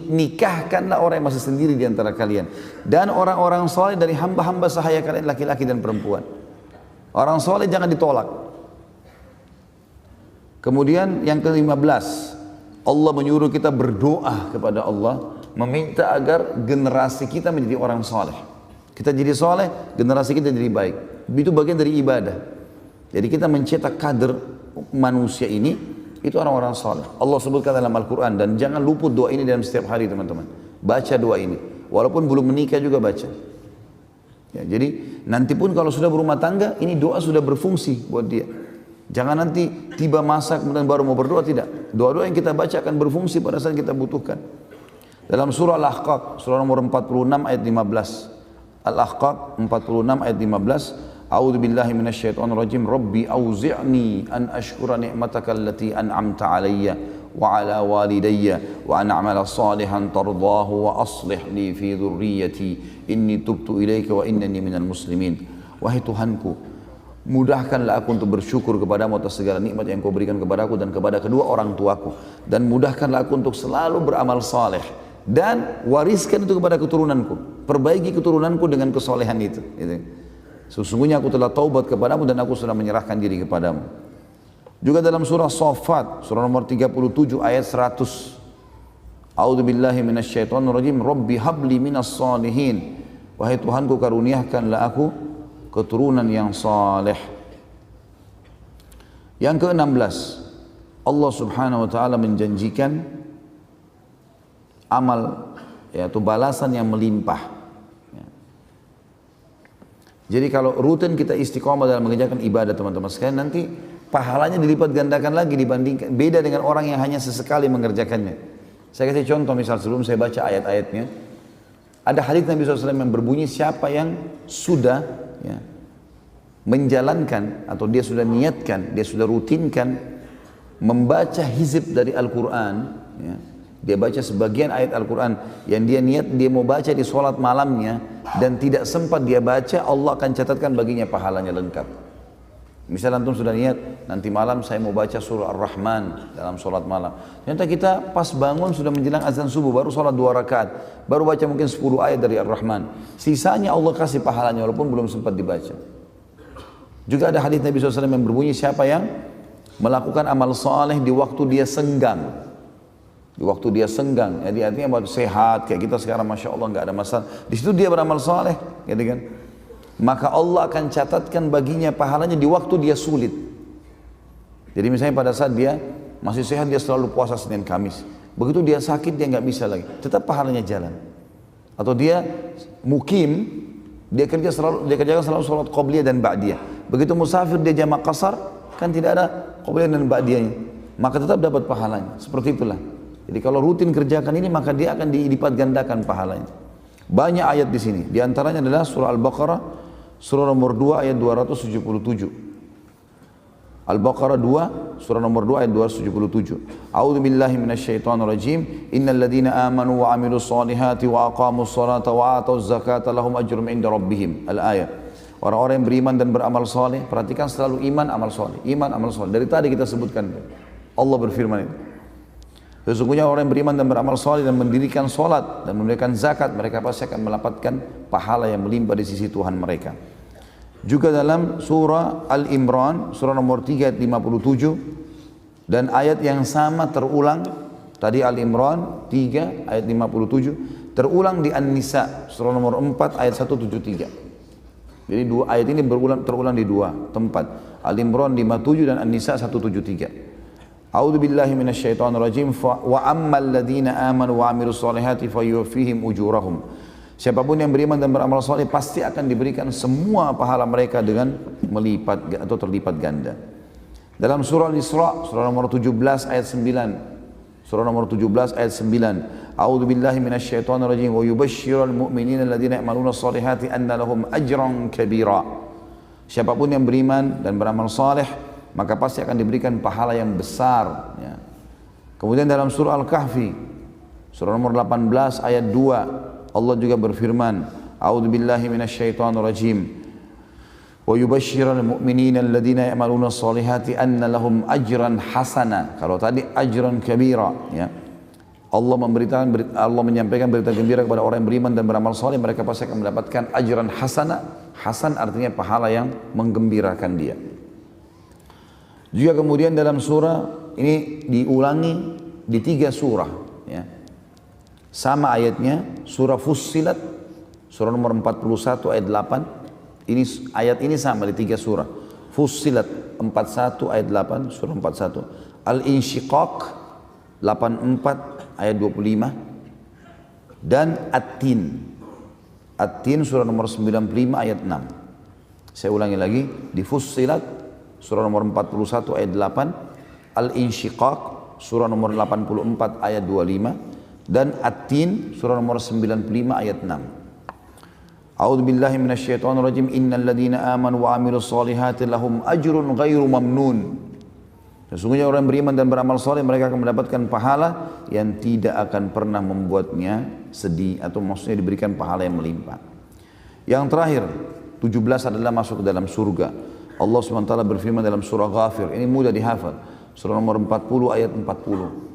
nikahkanlah orang yang masih sendiri di antara kalian, dan orang-orang soleh dari hamba-hamba sahaya kalian, laki-laki dan perempuan. Orang soleh jangan ditolak. Kemudian yang ke-15, Allah menyuruh kita berdoa kepada Allah, meminta agar generasi kita menjadi orang soleh. Kita jadi soleh, generasi kita jadi baik. Itu bagian dari ibadah. Jadi kita mencetak kader manusia ini, itu orang-orang saleh. Allah sebutkan dalam Al-Quran, dan jangan luput doa ini dalam setiap hari teman-teman. Baca doa ini, walaupun belum menikah juga baca. Ya, jadi nanti pun kalau sudah berumah tangga, ini doa sudah berfungsi buat dia. Jangan nanti tiba masa kemudian baru mau berdoa, tidak. Doa-doa yang kita baca akan berfungsi pada saat kita butuhkan. Dalam surah Al-Ahqaf, surah nomor 46 ayat 15. Al-Ahqaf 46 ayat 15. A'udzu billahi minasyaitonir rajim. Rabbi auzi'ni an ashkura ni'mataka allati an'amta 'alayya wa 'ala walidayya wa an a'mala salihan tardahu wa aslih li fi dhurriyyati inni tubtu ilaika wa innani minal muslimin. Wahai Tuhanku, mudahkanlah aku untuk bersyukur kepadamu atas segala nikmat yang kau berikan kepadaku dan kepada kedua orang tuaku, dan mudahkanlah aku untuk selalu beramal saleh dan wariskan itu kepada keturunanku. Perbaiki keturunanku dengan kesolehan itu, gitu. Sesungguhnya aku telah taubat kepadamu dan aku sudah menyerahkan diri kepadamu. Juga dalam surah Shaffat, surah nomor 37 ayat 100. A'udzu billahi minasyaitonir rajim. Rabbi habli minas salihin. Wahai Tuhanku, karuniakanlah aku keturunan yang saleh. Yang ke-16, Allah Subhanahu wa taala menjanjikan amal, yaitu balasan yang melimpah. Jadi kalau rutin kita istiqomah dalam mengerjakan ibadah teman-teman sekalian, nanti pahalanya dilipat gandakan lagi dibandingkan, beda dengan orang yang hanya sesekali mengerjakannya. Saya kasih contoh, misal sebelum saya baca ayat-ayatnya, ada hadits Nabi SAW yang berbunyi, siapa yang sudah, ya, menjalankan atau dia sudah niatkan, dia sudah rutinkan membaca hizib dari Al-Quran, ya, dia baca sebagian ayat Al-Quran yang dia niat dia mau baca di sholat malamnya dan tidak sempat dia baca, Allah akan catatkan baginya pahalanya lengkap. Misalnya antum sudah niat, nanti malam saya mau baca surah Ar-Rahman dalam sholat malam. Ternyata kita pas bangun sudah menjelang azan subuh, baru sholat 2 rakaat. Baru baca mungkin 10 ayat dari Ar-Rahman. Sisanya Allah kasih pahalanya walaupun belum sempat dibaca. Juga ada hadis Nabi SAW yang berbunyi, siapa yang melakukan amal saleh di waktu dia senggang. Di waktu dia senggang, jadi artinya buat sehat, kayak kita sekarang Masya Allah nggak ada masalah. Di situ dia beramal saleh, gitu kan. Maka Allah akan catatkan baginya pahalanya di waktu dia sulit. Jadi misalnya pada saat dia masih sehat, dia selalu puasa Senin Kamis. Begitu dia sakit, dia nggak bisa lagi, tetap pahalanya jalan. Atau dia mukim, dia kerjakan selalu sholat qobliyah dan ba'diyah. Begitu musafir dia jamak qasar, kan tidak ada qobliyah dan ba'diyahnya, maka tetap dapat pahalanya. Seperti itulah. Jadi kalau rutin kerjakan ini, maka dia akan dilipat gandakan pahalanya. Banyak ayat di sini. Di antaranya adalah surah Al-Baqarah, surah nomor 2 ayat 277. Al-Baqarah 2, surah nomor 2 ayat 277. A'udzu billahi minasyaitonir rajim. Innal ladzina amanu wa 'amilus solihati wa aqamus sholata wa atuz zakata lahum ajrun 'inda rabbihim. Al-ayat. Orang-orang yang beriman dan beramal soleh, perhatikan selalu iman, amal soleh. Iman, amal soleh. Dari tadi kita sebutkan. Allah berfirman itu. Sesungguhnya orang yang beriman dan beramal soleh dan mendirikan solat dan memberikan zakat, mereka pasti akan mendapatkan pahala yang melimpah di sisi Tuhan mereka. Juga dalam surah Al-Imran, surah nomor 3 ayat 57, dan ayat yang sama terulang, tadi Al-Imran 3 ayat 57, terulang di An-Nisa, surah nomor 4 ayat 173. Jadi dua ayat ini terulang di dua tempat, Al-Imran 57 dan An-Nisa 173. A'udzu billahi minasyaitonir rajim. Wa ammal ladzina amanu wa 'amilus solihati fayuwaffihim ujurahum. Siapapun yang beriman dan beramal saleh pasti akan diberikan semua pahala mereka dengan melipat atau terlipat ganda. Dalam surah Al-Isra, surah nomor 17 ayat 9. Surah nomor 17 ayat 9. A'udzu billahi minasyaitonir rajim. Wa yubashshirul mu'minina alladzina ya'maluna sholihati anna lahum ajran kabira. Siapapun yang beriman dan beramal saleh, maka pasti akan diberikan pahala yang besar, ya. Kemudian dalam surah Al-Kahfi, surah nomor 18 ayat 2, Allah juga berfirman, A'udzu billahi minasyaitonir rajim. Wa yubashshirul mu'minina alladzina ya'maluna sholihati anna lahum ajran hasana. Kalau tadi ajran kabira, ya. Allah menyampaikan berita gembira kepada orang yang beriman dan beramal saleh, mereka pasti akan mendapatkan ajran hasana. Hasan artinya pahala yang menggembirakan dia. Juga kemudian dalam surah ini diulangi di 3 surah, ya. Sama ayatnya, surah Fussilat, surah nomor 41 ayat 8. Ini ayat ini sama di 3 surah. Fussilat 41 ayat 8, surah 41. Al-Insyiqaq 84 ayat 25 dan At-Tin. At-Tin surah nomor 95 ayat 6. Saya ulangi lagi, di Fussilat surah nomor 41 ayat 8, Al-Insyiqaq surah nomor 84 ayat 25, dan At-Tin surah nomor 95 ayat 6. A'udzu billahi minasyaitonir rajim. Innal ladzina amanu wa 'amilus solihati lahum ajrun ghairu mamnun. Sesungguhnya orang beriman dan beramal saleh, mereka akan mendapatkan pahala yang tidak akan pernah membuatnya sedih, atau maksudnya diberikan pahala yang melimpah. Yang terakhir, 17 adalah masuk ke dalam surga. Allah SWT berfirman dalam surah Ghafir, ini mudah dihafal, surah nomor 40 ayat 40.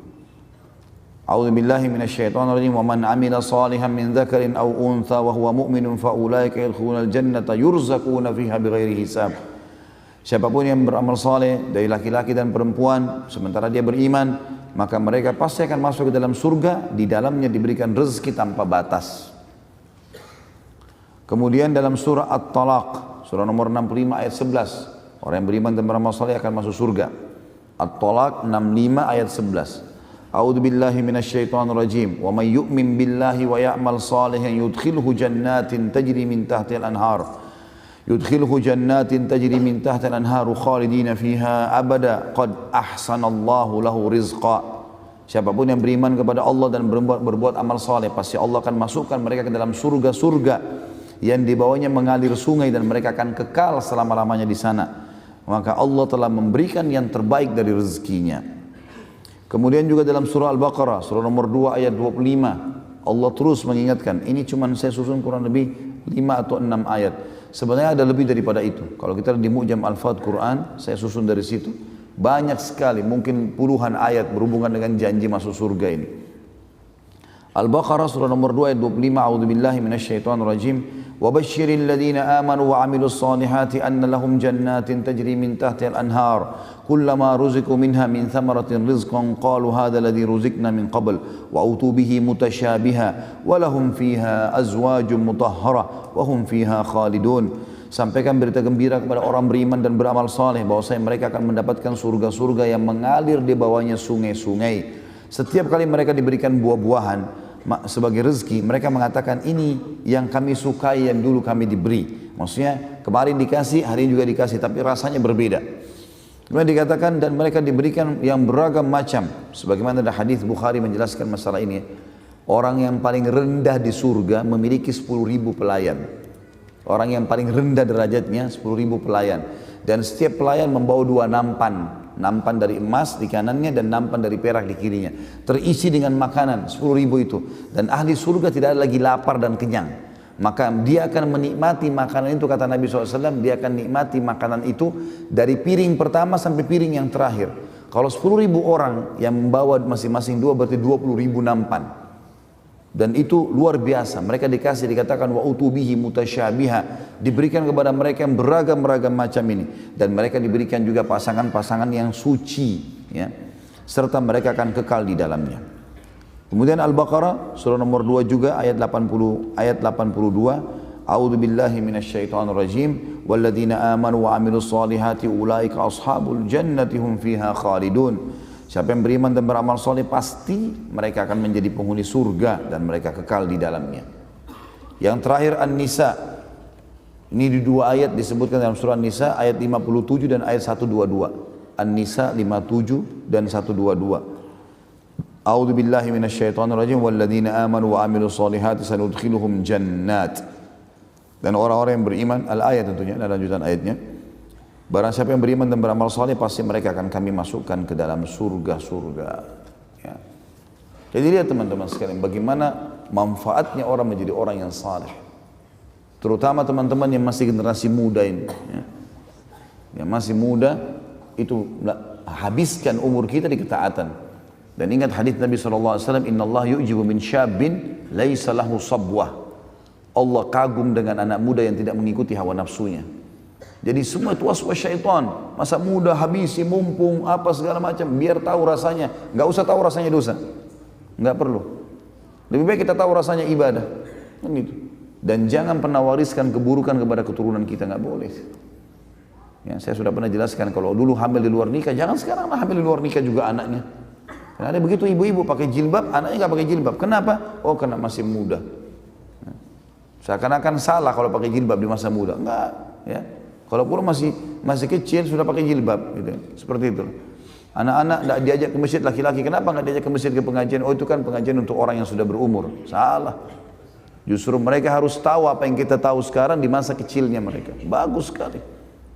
A'udzu billahi minasyaitonir rajim. Wa man 'amila shalihan min dzakarin aw untha wa huwa mu'minun fa ulaika yadkhulunal jannata yurzaquna fiha bighairi hisab. Siapapun yang beramal saleh dari laki-laki dan perempuan sementara dia beriman, maka mereka pasti akan masuk ke dalam surga, di dalamnya diberikan rezeki tanpa batas. Kemudian dalam surah At-Talaq, surah nomor 65 ayat 11, orang yang beriman dan beramal saleh akan masuk surga. At-Talaq 65 ayat 11. A'udzu billahi minasyaitonir rajim. Wa may yu'min billahi wa ya'mal salihan yudkhilhu jannatin tajri min tahtiha al-anhar. Yudkhilhu jannatin tajri min tahtiha al-anhar khalidina fiha abada qad ahsanallahu lahu rizqa. Siapapun yang beriman kepada Allah dan berbuat amal saleh, pasti Allah akan masukkan mereka ke dalam surga-surga yang di bawahnya mengalir sungai dan mereka akan kekal selama-lamanya di sana. Maka Allah telah memberikan yang terbaik dari rezekinya. Kemudian juga dalam surah Al-Baqarah, surah nomor 2 ayat 25, Allah terus mengingatkan, ini cuma saya susun kurang lebih 5 atau 6 ayat. Sebenarnya ada lebih daripada itu. Kalau kita di Mu'jam Alfaz Quran, saya susun dari situ, banyak sekali, mungkin puluhan ayat berhubungan dengan janji masuk surga ini. Al-Baqarah surah nomor 2 ayat 25, a'udzubillahi minasyaitonir rajim. Wa basyiril ladzina amanu wa 'amilus solihati anna lahum jannatin tajri min tahtiha al-anhar kullama ruziqu minha min thamaratin rizqan qalu hadha alladhi ruziqna min qabl wa utu bihi mutasyabiha wa lahum fiha azwajun mutahhara wa hum fiha khalidun. Sampaikan berita gembira kepada orang beriman dan beramal saleh bahwasanya mereka akan mendapatkan surga-surga yang mengalir di bawahnya sungai-sungai. Setiap kali mereka diberikan buah-buahan sebagai rezeki, mereka mengatakan ini yang kami sukai yang dulu kami diberi. Maksudnya kemarin dikasih, hari ini juga dikasih, tapi rasanya berbeda. Kemudian dikatakan dan mereka diberikan yang beragam macam. Sebagaimana ada hadis Bukhari menjelaskan masalah ini. Orang yang paling rendah di surga memiliki 10.000 pelayan. Orang yang paling rendah derajatnya 10.000 pelayan. Dan setiap pelayan membawa 2 nampan. Nampan dari emas di kanannya dan nampan dari perak di kirinya. Terisi dengan makanan 10.000 itu. Dan ahli surga tidak ada lagi lapar dan kenyang. Maka dia akan menikmati makanan itu, kata Nabi SAW, dia akan nikmati makanan itu dari piring pertama sampai piring yang terakhir. Kalau 10.000 orang yang membawa masing-masing 2 berarti 20.000 nampan. Dan itu luar biasa. Mereka dikasih, dikatakan wa utubihi mutasyabiha, diberikan kepada mereka yang beragam-ragam macam ini, dan mereka diberikan juga pasangan-pasangan yang suci, ya, serta mereka akan kekal di dalamnya. Kemudian Al-Baqarah surah nomor 2 juga ayat 82, a'udzu billahi minasyaitonir rajim, walladzina amanu wa 'amilus solihati ulaika ashabul jannati hum fiha khalidun. Siapa yang beriman dan beramal soleh pasti mereka akan menjadi penghuni surga dan mereka kekal di dalamnya. Yang terakhir An-Nisa. Ini di 2 ayat disebutkan dalam surah An-Nisa ayat 57 dan ayat 122. An-Nisa 57 dan 122. A'udzu billahi minasyaitonir rajim walladzina amanu wa 'amilus solihati sanudkhiluhum jannat. Dan orang-orang yang beriman, al-ayat tentunya, ada lanjutan ayatnya. Barang siapa yang beriman dan beramal saleh pasti mereka akan kami masukkan ke dalam surga-surga. Ya. Jadi lihat teman-teman sekalian bagaimana manfaatnya orang menjadi orang yang saleh. Terutama teman-teman yang masih generasi muda ini. Ya. Yang masih muda itu habiskan umur kita di ketaatan. Dan ingat hadis Nabi SAW, Inna Allah yu'jibu min syabin laisa lahu sabwah. Allah kagum dengan anak muda yang tidak mengikuti hawa nafsunya. Jadi semua itu waswas syaitan. Masa muda habisi, mumpung, apa segala macam. Biar tahu rasanya. Nggak usah tahu rasanya dosa. Nggak perlu. Lebih baik kita tahu rasanya ibadah. Kan gitu. Dan jangan pernah wariskan keburukan kepada keturunan kita. Nggak boleh. Ya, saya sudah pernah jelaskan kalau dulu hamil di luar nikah. Jangan sekarang lah hamil di luar nikah juga anaknya. Karena ada begitu ibu-ibu pakai jilbab, anaknya nggak pakai jilbab. Kenapa? Oh karena masih muda. Seakan-akan salah kalau pakai jilbab di masa muda. Enggak. Ya. Kalau pun masih kecil sudah pakai jilbab, gitu. Seperti itu. Anak-anak tidak diajak ke masjid laki-laki, kenapa nggak diajak ke masjid ke pengajian? Oh itu kan pengajian untuk orang yang sudah berumur. Salah. Justru mereka harus tahu apa yang kita tahu sekarang di masa kecilnya mereka. Bagus sekali.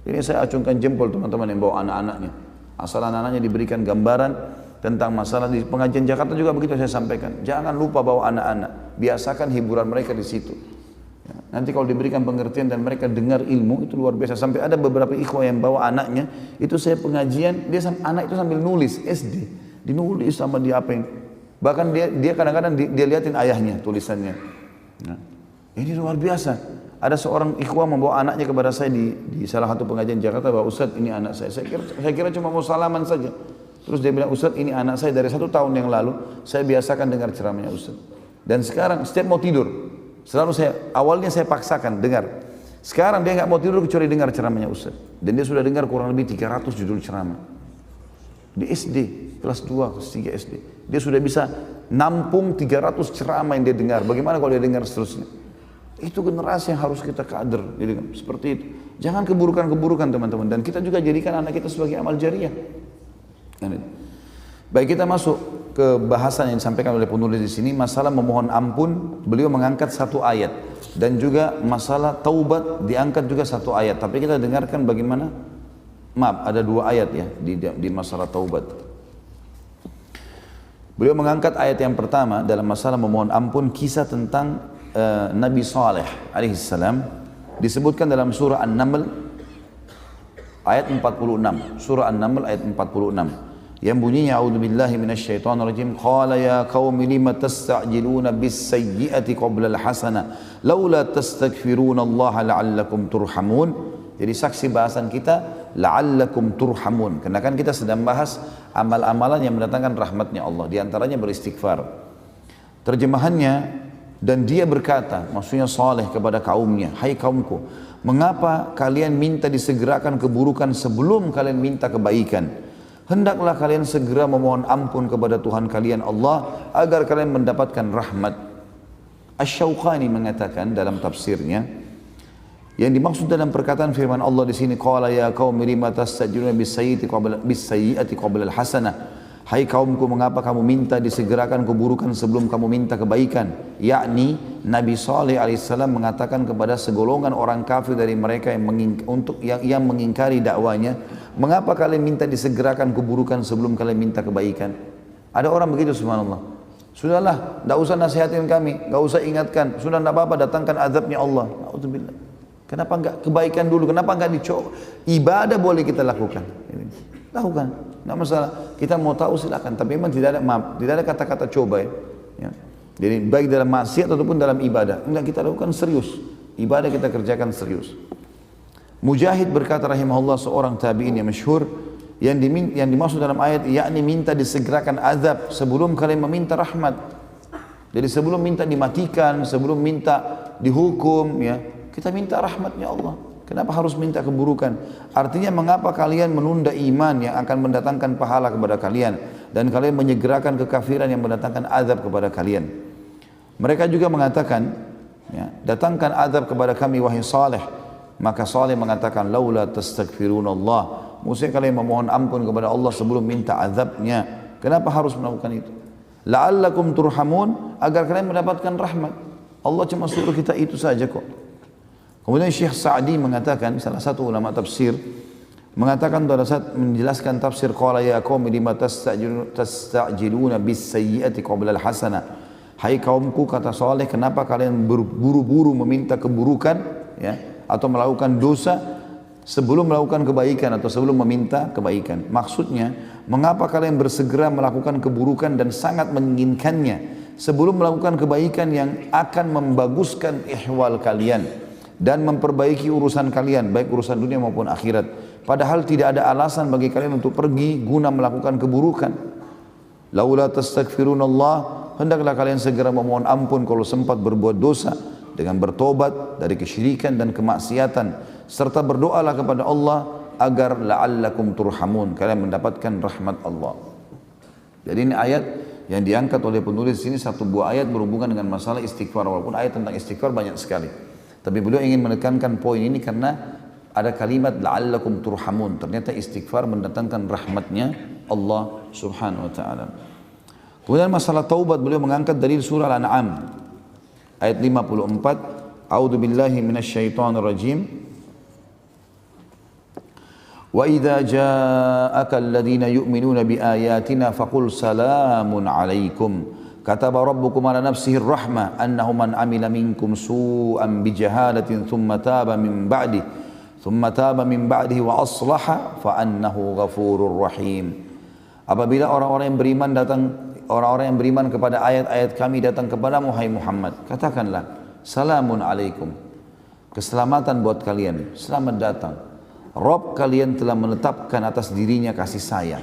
Ini saya acungkan jempol teman-teman yang bawa anak-anaknya. Asal anak-anaknya diberikan gambaran tentang masalah di pengajian Jakarta juga begitu saya sampaikan. Jangan lupa bawa anak-anak. Biasakan hiburan mereka di situ. Nanti kalau diberikan pengertian dan mereka dengar ilmu itu luar biasa. Sampai ada beberapa ikhwah yang bawa anaknya, itu saya pengajian, anak itu sambil nulis SD, dinulis sama dia apa yang, bahkan dia kadang-kadang dia liatin ayahnya tulisannya. Nah, ini luar biasa. Ada seorang ikhwah membawa anaknya kepada saya di salah satu pengajian Jakarta, bahwa Ustaz ini anak saya. Saya kira cuma mau salaman saja. Terus dia bilang, Ustaz ini anak saya dari 1 tahun yang lalu saya biasakan dengar ceramahnya Ustaz. Dan sekarang setiap mau tidur selalu awalnya saya paksakan dengar. Sekarang dia nggak mau tidur kecuali dengar ceramahnya Ustaz. Dan dia sudah dengar kurang lebih 300 judul ceramah. Di SD, kelas 2, kelas 3 SD. Dia sudah bisa nampung 300 ceramah yang dia dengar. Bagaimana kalau dia dengar seterusnya? Itu generasi yang harus kita kader. Jadi, seperti itu. Jangan keburukan-keburukan teman-teman. Dan kita juga jadikan anak kita sebagai amal jariah. Baik, kita masuk ke bahasan yang disampaikan oleh penulis di sini, masalah memohon ampun. Beliau mengangkat 1 ayat dan juga masalah taubat diangkat juga 1 ayat. Tapi kita dengarkan bagaimana, maaf, ada 2 ayat ya di masalah taubat. Beliau mengangkat ayat yang pertama dalam masalah memohon ampun, kisah tentang Nabi Saleh alaihissalam disebutkan dalam surah An-Naml ayat 46. Surah An-Naml ayat 46. Yang bunyinya a'udzubillahi minasyaitonirrajim qala ya qaumi lima tasta'jiluna bis-sayyi'ati qabla al-hasanah laula tastaghfirunallaha la'allakum turhamun. Jadi saksi bahasan kita la'allakum turhamun, karena kan kita sedang bahas amal-amalan yang mendatangkan rahmatnya Allah, di antaranya beristighfar. Terjemahannya, dan dia berkata, maksudnya Saleh kepada kaumnya, hai kaumku, mengapa kalian minta disegerakan keburukan sebelum kalian minta kebaikan? Hendaklah kalian segera memohon ampun kepada Tuhan kalian Allah agar kalian mendapatkan rahmat. Asy-Syaukani mengatakan dalam tafsirnya, yang dimaksud dalam perkataan firman Allah di sini, qala ya qaumi lima tastajiluna bis-sayyi'ati qabla al-hasanah. Hai kaumku, mengapa kamu minta disegerakan keburukan sebelum kamu minta kebaikan? Yakni Nabi Saleh alaihissalam mengatakan kepada segolongan orang kafir dari mereka yang mengingkari dakwanya, mengapa kalian minta disegerakan keburukan sebelum kalian minta kebaikan? Ada orang begitu, subhanallah. Sudahlah, tidak usah nasihatin kami, tidak usah ingatkan, sudah tidak apa-apa, datangkan azabnya Allah. Na'udzubillah. Kenapa enggak kebaikan dulu? Kenapa enggak dicoba? Ibadah boleh kita lakukan. Lakukan, tidak masalah. Kita mau tahu silakan, tapi memang tidak ada kata-kata coba ya. Jadi baik dalam maksiat ataupun dalam ibadah, enggak, kita lakukan serius. Ibadah kita kerjakan serius. Mujahid berkata rahimahullah, seorang tabi'in yang masyhur, yang dimaksud dalam ayat yakni minta disegerakan azab sebelum kalian meminta rahmat. Jadi sebelum minta dimatikan, sebelum minta dihukum ya, kita minta rahmatnya Allah. Kenapa harus minta keburukan? Artinya mengapa kalian menunda iman yang akan mendatangkan pahala kepada kalian, dan kalian menyegerakan kekafiran yang mendatangkan azab kepada kalian? Mereka juga mengatakan, ya, datangkan azab kepada kami wahai Saleh. Maka Saleh mengatakan, laula tastaghfirunallah, maksudnya kalian memohon ampun kepada Allah sebelum minta azabnya. Kenapa harus melakukan itu? La'allakum turhamun, agar kalian mendapatkan rahmat. Allah cuma suruh kita itu saja kok. Kemudian Syekh Sa'di mengatakan, salah satu ulama tafsir, mengatakan pada saat menjelaskan tafsir qala ya qaumi lima tasta'jiluna bis-sayyi'ati qabla al-hasanah. Hai kaumku, kata Saleh, kenapa kalian berburu-buru meminta keburukan ya, atau melakukan dosa sebelum melakukan kebaikan atau sebelum meminta kebaikan? Maksudnya, mengapa kalian bersegera melakukan keburukan dan sangat menginginkannya sebelum melakukan kebaikan yang akan membaguskan ihwal kalian dan memperbaiki urusan kalian, baik urusan dunia maupun akhirat. Padahal tidak ada alasan bagi kalian untuk pergi guna melakukan keburukan. Laula tastaghfirunallah, hendaklah kalian segera memohon ampun kalau sempat berbuat dosa, dengan bertobat dari kesyirikan dan kemaksiatan, serta berdoalah kepada Allah agar la'allakum turhamun, kalian mendapatkan rahmat Allah. Jadi ini ayat yang diangkat oleh penulis ini, satu buah ayat berhubungan dengan masalah istighfar, walaupun ayat tentang istighfar banyak sekali. Tapi beliau ingin menekankan poin ini karena ada kalimat la'allakum turhamun. Ternyata istighfar mendatangkan rahmatnya Allah subhanahu wa ta'ala. Kemudian masalah taubat, beliau mengangkat dari surah Al-An'am ayat 54. A'udzu billahi minasyaitonir rajim. Wa idza ja'aka alladhina yu'minuna biayatina faqul salamun 'alaikum. Kataba rabbukum ala nafsihi ar-rahmah annahu man amila minkum su'an bijahalatin thumma taba min ba'dihi wa aslaha fa annahu ghafurur rahim. Apabila orang-orang yang beriman kepada ayat-ayat kami datang kepadamu hai Muhammad, katakanlah salamun alaikum, keselamatan buat kalian, selamat datang. Rabb kalian telah menetapkan atas dirinya kasih sayang.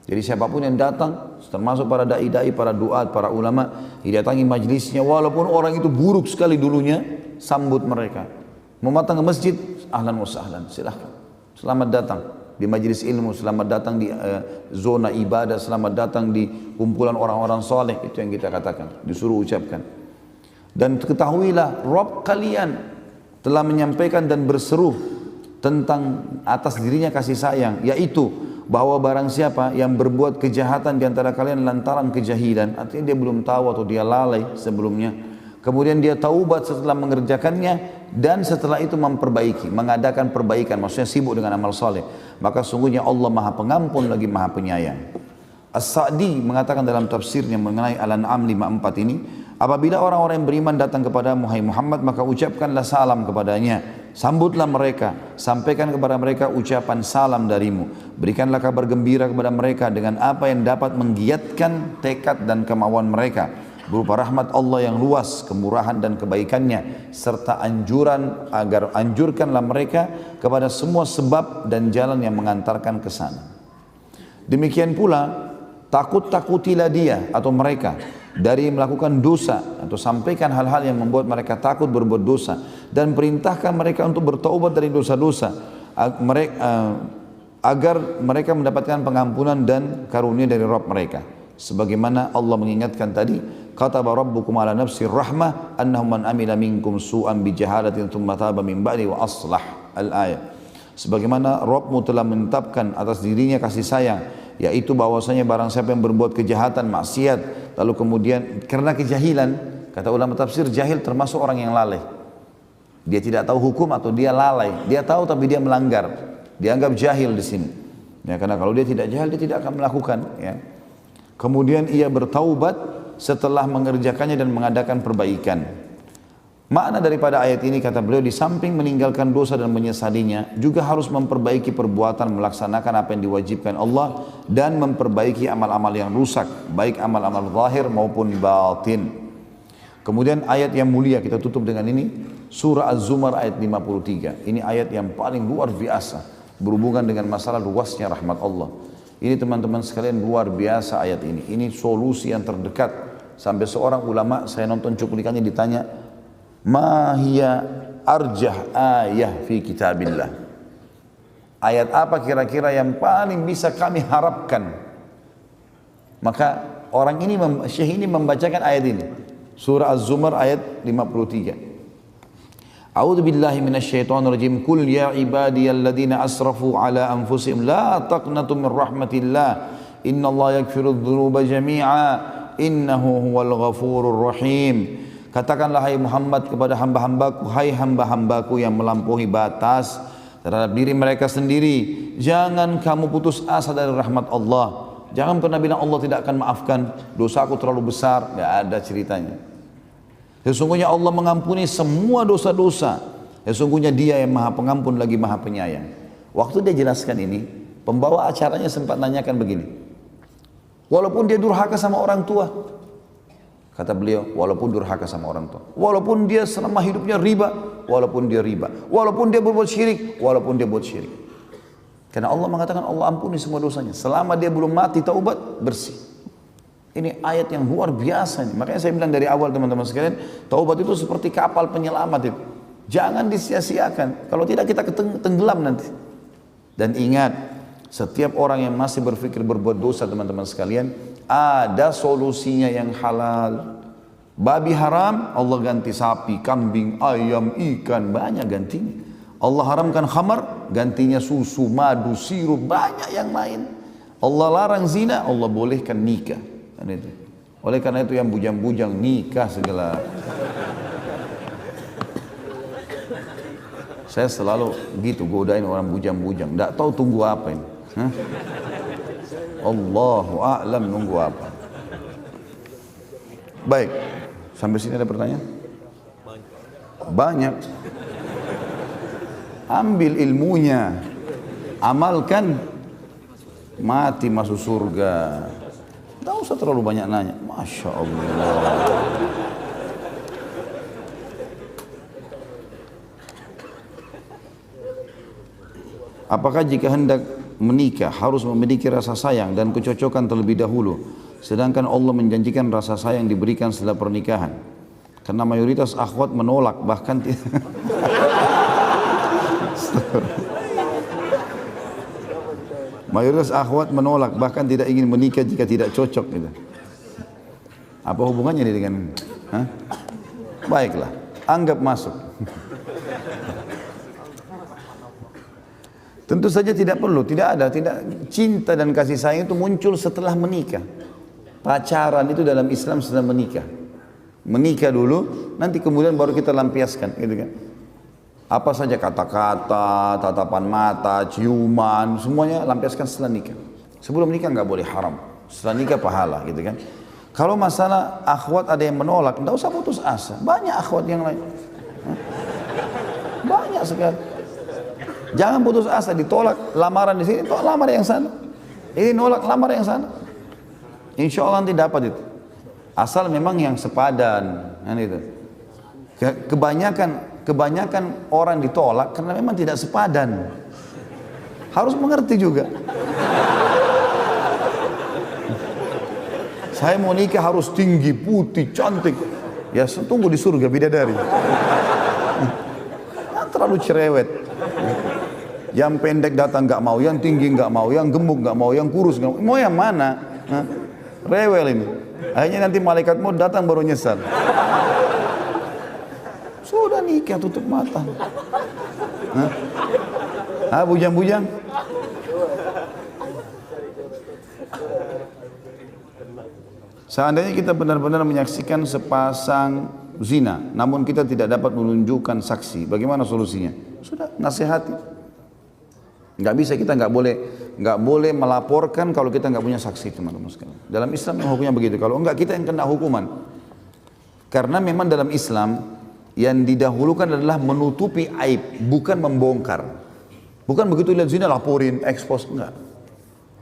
Jadi siapapun yang datang, termasuk para da'i-da'i, para duat, para ulama, didatangi majlisnya, walaupun orang itu buruk sekali dulunya, sambut mereka. Mau datang ke masjid, ahlan wa sahlan, silahkan. Selamat datang di majlis ilmu, selamat datang di zona ibadah, selamat datang di kumpulan orang-orang soleh, itu yang kita katakan, disuruh ucapkan. Dan ketahuilah, Rabb kalian telah menyampaikan dan berseru tentang atas dirinya kasih sayang, yaitu bahwa barang siapa yang berbuat kejahatan di antara kalian lantaran kejahilan, artinya dia belum tahu atau dia lalai sebelumnya, kemudian dia taubat setelah mengerjakannya dan setelah itu memperbaiki, mengadakan perbaikan, maksudnya sibuk dengan amal soleh, maka sungguhnya Allah Maha Pengampun lagi Maha Penyayang. As-Sa'di mengatakan dalam tafsirnya mengenai Al-An'am 54 ini, apabila orang-orang yang beriman datang kepada Muhammad, maka ucapkanlah salam kepadanya, Sambutlah mereka, sampaikan kepada mereka ucapan salam darimu. Berikanlah kabar gembira kepada mereka dengan apa yang dapat menggiatkan tekad dan kemauan mereka, berupa rahmat Allah yang luas, kemurahan dan kebaikannya, serta anjurkanlah mereka kepada semua sebab dan jalan yang mengantarkan ke sana. Demikian pula, takut-takutilah dia atau mereka dari melakukan dosa, atau sampaikan hal-hal yang membuat mereka takut berbuat dosa, dan perintahkan mereka untuk bertaubat dari dosa-dosa agar mereka mendapatkan pengampunan dan karunia dari Rabb mereka. Sebagaimana Allah mengingatkan tadi, kataba rabbukum ala nafsir rahmah annahu man amila minkum su'an bijahalatin thumma taba min ba'di wa aslah. Al-ayat. Sebagaimana Rabbmu telah menetapkan atas dirinya kasih sayang, yaitu bahwasanya barang siapa yang berbuat kejahatan, maksiat, lalu kemudian karena kejahilan, kata ulama tafsir, jahil termasuk orang yang lalai. Dia tidak tahu hukum atau dia lalai. Dia tahu tapi dia melanggar. Dianggap jahil di sini. Ya, karena kalau dia tidak jahil, dia tidak akan melakukan. Ya. Kemudian ia bertaubat setelah mengerjakannya dan mengadakan perbaikan. Makna daripada ayat ini, kata beliau, di samping meninggalkan dosa dan menyesalinya, juga harus memperbaiki perbuatan, melaksanakan apa yang diwajibkan Allah, dan memperbaiki amal-amal yang rusak, baik amal-amal zahir maupun batin. Kemudian ayat yang mulia kita tutup dengan ini, surah Az-Zumar ayat 53. Ini ayat yang paling luar biasa, berhubungan dengan masalah luasnya rahmat Allah. Ini teman-teman sekalian luar biasa ayat ini. Ini solusi yang terdekat. Sampai seorang ulama, saya nonton cuplikannya, ditanya, ma hiya arjah ayah fi kitabillah. Ayat apa kira-kira yang paling bisa kami harapkan? Maka orang ini, syekh ini membacakan ayat ini. Surah Az-Zumar ayat 53. A'udzu billahi minasyaitonir rajim. Qul ya ibadiyalladzina asrafu ala anfusihim la taqnatu min rahmatillah. Innallaha yaghfiru dzunuba jami'a. Innahu huwal ghafurur rahim. Katakanlah hai Muhammad kepada hamba-hambaku, hai hamba-hambaku yang melampaui batas terhadap diri mereka sendiri, jangan kamu putus asa dari rahmat Allah. Jangan pernah bilang Allah tidak akan maafkan, dosaku terlalu besar, tidak ada ceritanya. Sesungguhnya Allah mengampuni semua dosa-dosa. Sesungguhnya Dia yang Maha Pengampun lagi Maha Penyayang. Waktu dia jelaskan ini, pembawa acaranya sempat nanyakan begini, walaupun dia durhaka sama orang tua, kata beliau, walaupun durhaka sama orang tua, walaupun dia selama hidupnya riba, walaupun dia riba, walaupun dia berbuat syirik, walaupun dia buat syirik. Karena Allah mengatakan Allah ampuni semua dosanya. Selama dia belum mati taubat, bersih. Ini ayat yang luar biasa nih. Makanya saya bilang dari awal teman-teman sekalian, taubat itu seperti kapal penyelamat itu. Jangan disia-siakan. Kalau tidak kita tenggelam nanti. Dan ingat, setiap orang yang masih berpikir berbuat dosa teman-teman sekalian, ada solusinya yang halal. Babi haram, Allah ganti sapi, kambing, ayam, ikan, banyak gantinya. Allah haramkan khamar, gantinya susu, madu, sirup, banyak yang lain. Allah larang zina, Allah bolehkan nikah. Dan itu. Oleh karena itu yang bujang-bujang nikah segala. Saya selalu gitu godain orang bujang-bujang, tidak tahu tunggu apa ini. Hah? Allahu a'lam nunggu apa. Baik, sampai sini ada pertanyaan? Banyak. Ambil ilmunya, amalkan, mati masuk surga. Tidak usah terlalu banyak nanya. Masya Allah. Apakah jika hendak menikah harus memiliki rasa sayang dan kecocokan terlebih dahulu, sedangkan Allah menjanjikan rasa sayang diberikan setelah pernikahan? Karena mayoritas akhwat menolak, bahkan mayoritas akhwat menolak, bahkan tidak ingin menikah jika tidak cocok gitu. Apa hubungannya ini dengan baiklah, anggap masuk. Tentu saja tidak perlu, tidak cinta dan kasih sayang itu muncul setelah menikah. Pacaran itu dalam Islam setelah menikah. Menikah dulu, nanti kemudian baru kita lampiaskan, gitu kan. Apa saja kata-kata, tatapan mata, ciuman, semuanya lampiaskan setelah nikah. Sebelum nikah nggak boleh haram, setelah nikah pahala, gitu kan. Kalau masalah akhwat ada yang menolak, nggak usah putus asa. Banyak akhwat yang lain. Banyak sekali. Jangan putus asa, ditolak lamaran di sini, tolak lamar yang sana. Ini nolak lamar yang sana. Insya Allah nanti dapat itu. Asal memang yang sepadan, kan itu. Kebanyakan orang ditolak karena memang tidak sepadan. Harus mengerti juga. Saya mau nikah harus tinggi, putih, cantik. Ya tunggu di surga bidadari. Terlalu cerewet. Yang pendek datang nggak mau, yang tinggi nggak mau, yang gemuk nggak mau, yang kurus nggak mau. Mau yang mana? Rewel ini. Akhirnya nanti malaikat mau datang baru nyesal. Sudah nikah tutup mata. Bujang-bujang. Seandainya kita benar-benar menyaksikan sepasang zina, namun kita tidak dapat menunjukkan saksi, bagaimana solusinya? Sudah, nasihati. Nggak bisa, kita nggak boleh melaporkan kalau kita nggak punya saksi, teman-teman sekalian. Dalam Islam hukumnya begitu. Kalau enggak, kita yang kena hukuman. Karena memang dalam Islam yang didahulukan adalah menutupi aib, bukan membongkar. Bukan begitu lihat zina laporin, expose, enggak.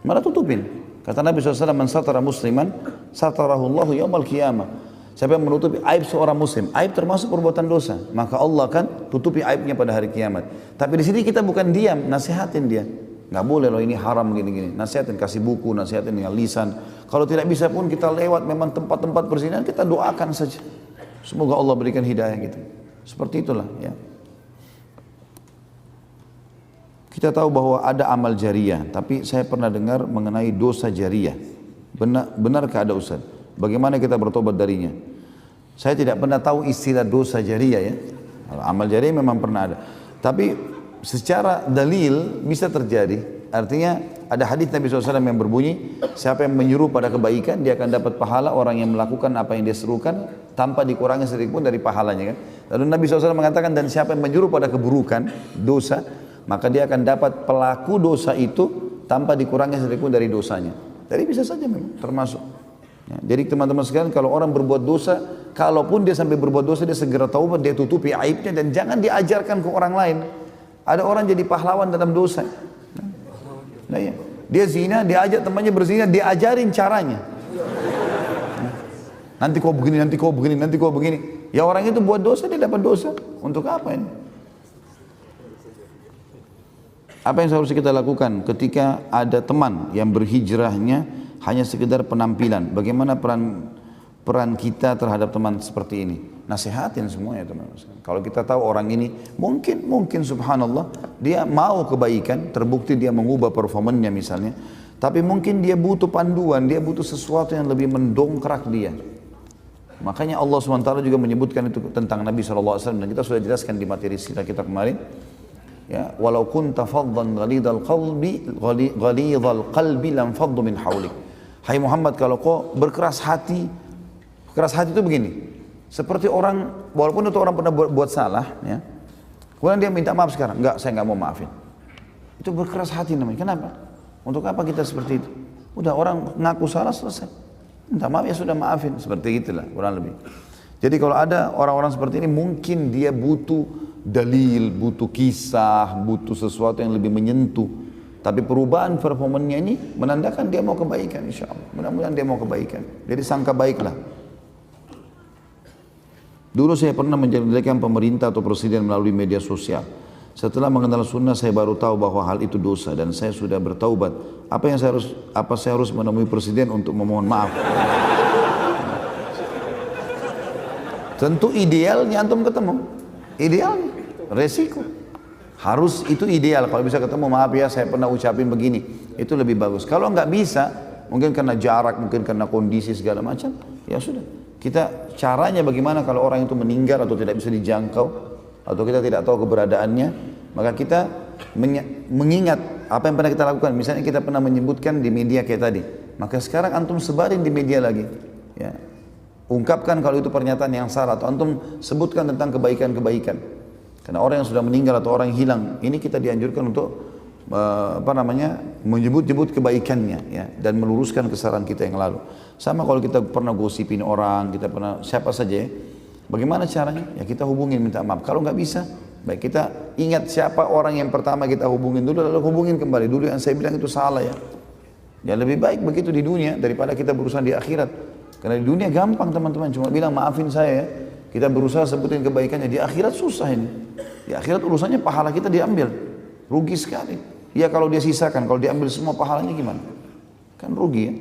Malah tutupin. Kata Nabi SAW, man satara musliman, satarahullahu yaumal qiyamah. Siapa yang menutupi aib seorang muslim, aib termasuk perbuatan dosa, maka Allah akan tutupi aibnya pada hari kiamat. Tapi di sini kita bukan diam, nasihatin dia. Nggak boleh loh ini haram gini-gini. Nasihatin, kasih buku, nasihatin dengan lisan. Kalau tidak bisa pun kita lewat memang tempat-tempat perzinahan, kita doakan saja. Semoga Allah berikan hidayah gitu. Seperti itulah ya. Kita tahu bahwa ada amal jariah, tapi saya pernah dengar mengenai dosa jariah. Benarkah ada Ustaz? Bagaimana kita bertobat darinya? Saya tidak pernah tahu istilah dosa jariah ya. Amal jariah memang pernah ada. Tapi secara dalil bisa terjadi. Artinya ada hadis Nabi SAW yang berbunyi, siapa yang menyuruh pada kebaikan, dia akan dapat pahala. Orang yang melakukan apa yang dia serukan tanpa dikurangi sedikit pun dari pahalanya kan. Lalu Nabi SAW mengatakan, dan siapa yang menyuruh pada keburukan, dosa, maka dia akan dapat pelaku dosa itu tanpa dikurangi sedikit pun dari dosanya. Jadi bisa saja memang termasuk. Ya, jadi teman-teman sekalian, kalau orang berbuat dosa, kalaupun dia sampai berbuat dosa, dia segera taubat, dia tutupi aibnya dan jangan diajarkan ke orang lain. Ada orang jadi pahlawan dalam dosa. Nah, ya. Dia zina, dia ajak temannya berzina, dia ajarin caranya. Nanti kau begini, nanti kau begini, nanti kau begini. Ya orang itu buat dosa, dia dapat dosa. Untuk apa ini? Apa yang seharusnya kita lakukan ketika ada teman yang berhijrahnya hanya sekedar penampilan? Bagaimana peran kita terhadap teman seperti ini? Nasihatin semuanya teman-teman. Kalau kita tahu orang ini mungkin subhanallah dia mau kebaikan, terbukti dia mengubah performanya misalnya, tapi mungkin dia butuh panduan, dia butuh sesuatu yang lebih mendongkrak dia. Makanya Allah SWT juga menyebutkan itu tentang Nabi SAW, dan kita sudah jelaskan di materi sirah kita kemarin. Ya, walau kunta faddan ghalidhal qalbi lam faddu min hawlik. Hai Muhammad, kalau kau berkeras hati itu begini. Seperti orang, walaupun itu orang pernah buat salah, ya, kemudian dia minta maaf sekarang, enggak, saya enggak mau maafin. Itu berkeras hati namanya. Kenapa? Untuk apa kita seperti itu? Udah orang ngaku salah, selesai. Minta maaf, ya sudah maafin. Seperti itulah kurang lebih. Jadi kalau ada orang-orang seperti ini, mungkin dia butuh dalil, butuh kisah, butuh sesuatu yang lebih menyentuh. Tapi perubahan performanya ini menandakan dia mau kebaikan, insya Allah. Mudah-mudahan dia mau kebaikan. Jadi sangka baiklah. Dulu saya pernah menjelekkan pemerintah atau presiden melalui media sosial. Setelah mengenal sunnah, saya baru tahu bahwa hal itu dosa dan saya sudah bertaubat. Apa saya harus menemui presiden untuk memohon maaf? Tentu idealnya antum ketemu. Idealnya, resiko. Harus itu ideal. Kalau bisa ketemu, maaf ya saya pernah ucapin begini. Itu lebih bagus. Kalau nggak bisa, mungkin karena jarak, mungkin karena kondisi segala macam, ya sudah. Kita caranya bagaimana kalau orang itu meninggal atau tidak bisa dijangkau, atau kita tidak tahu keberadaannya, maka kita mengingat apa yang pernah kita lakukan. Misalnya kita pernah menyebutkan di media kayak tadi, maka sekarang antum sebarin di media lagi. Ya. Ungkapkan kalau itu pernyataan yang salah, atau antum sebutkan tentang kebaikan-kebaikan. Karena orang yang sudah meninggal atau orang yang hilang, ini kita dianjurkan untuk menyebut-nyebut kebaikannya, ya, dan meluruskan kesalahan kita yang lalu. Sama kalau kita pernah gosipin orang, kita pernah siapa saja, ya, bagaimana caranya? Ya kita hubungin minta maaf. Kalau nggak bisa, Baik, kita ingat siapa orang yang pertama kita hubungin dulu, lalu hubungin kembali. Dulu yang saya bilang itu salah ya. Ya lebih baik begitu di dunia daripada kita berusaha di akhirat. Karena di dunia gampang teman-teman, cuma bilang maafin saya ya. Kita berusaha sebutin kebaikannya, di akhirat susah ini. Di akhirat urusannya pahala kita diambil. Rugi sekali. Ya kalau dia sisakan, kalau diambil semua pahalanya gimana? Kan rugi ya.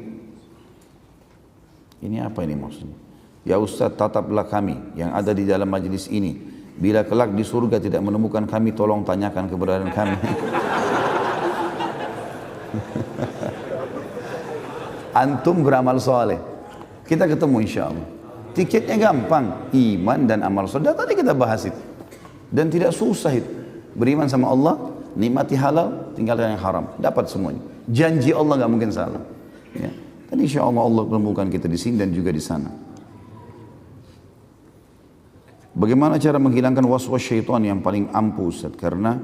Ini apa ini maksudnya? Ya Ustaz, tataplah kami yang ada di dalam majlis ini. Bila kelak di surga tidak menemukan kami, tolong tanyakan keberadaan kami. Antum beramal soleh, kita ketemu insya Allah. Tiketnya gampang, iman dan amal soleh. Tadi kita bahas itu. Dan tidak susah itu. Beriman sama Allah, nikmati halal, tinggalkan yang haram. Dapat semuanya. Janji Allah nggak mungkin salah. Ya. Dan insya Allah Allah menemukan kita di sini dan juga di sana. Bagaimana cara menghilangkan waswas syaitan yang paling ampuh Ustaz? Karena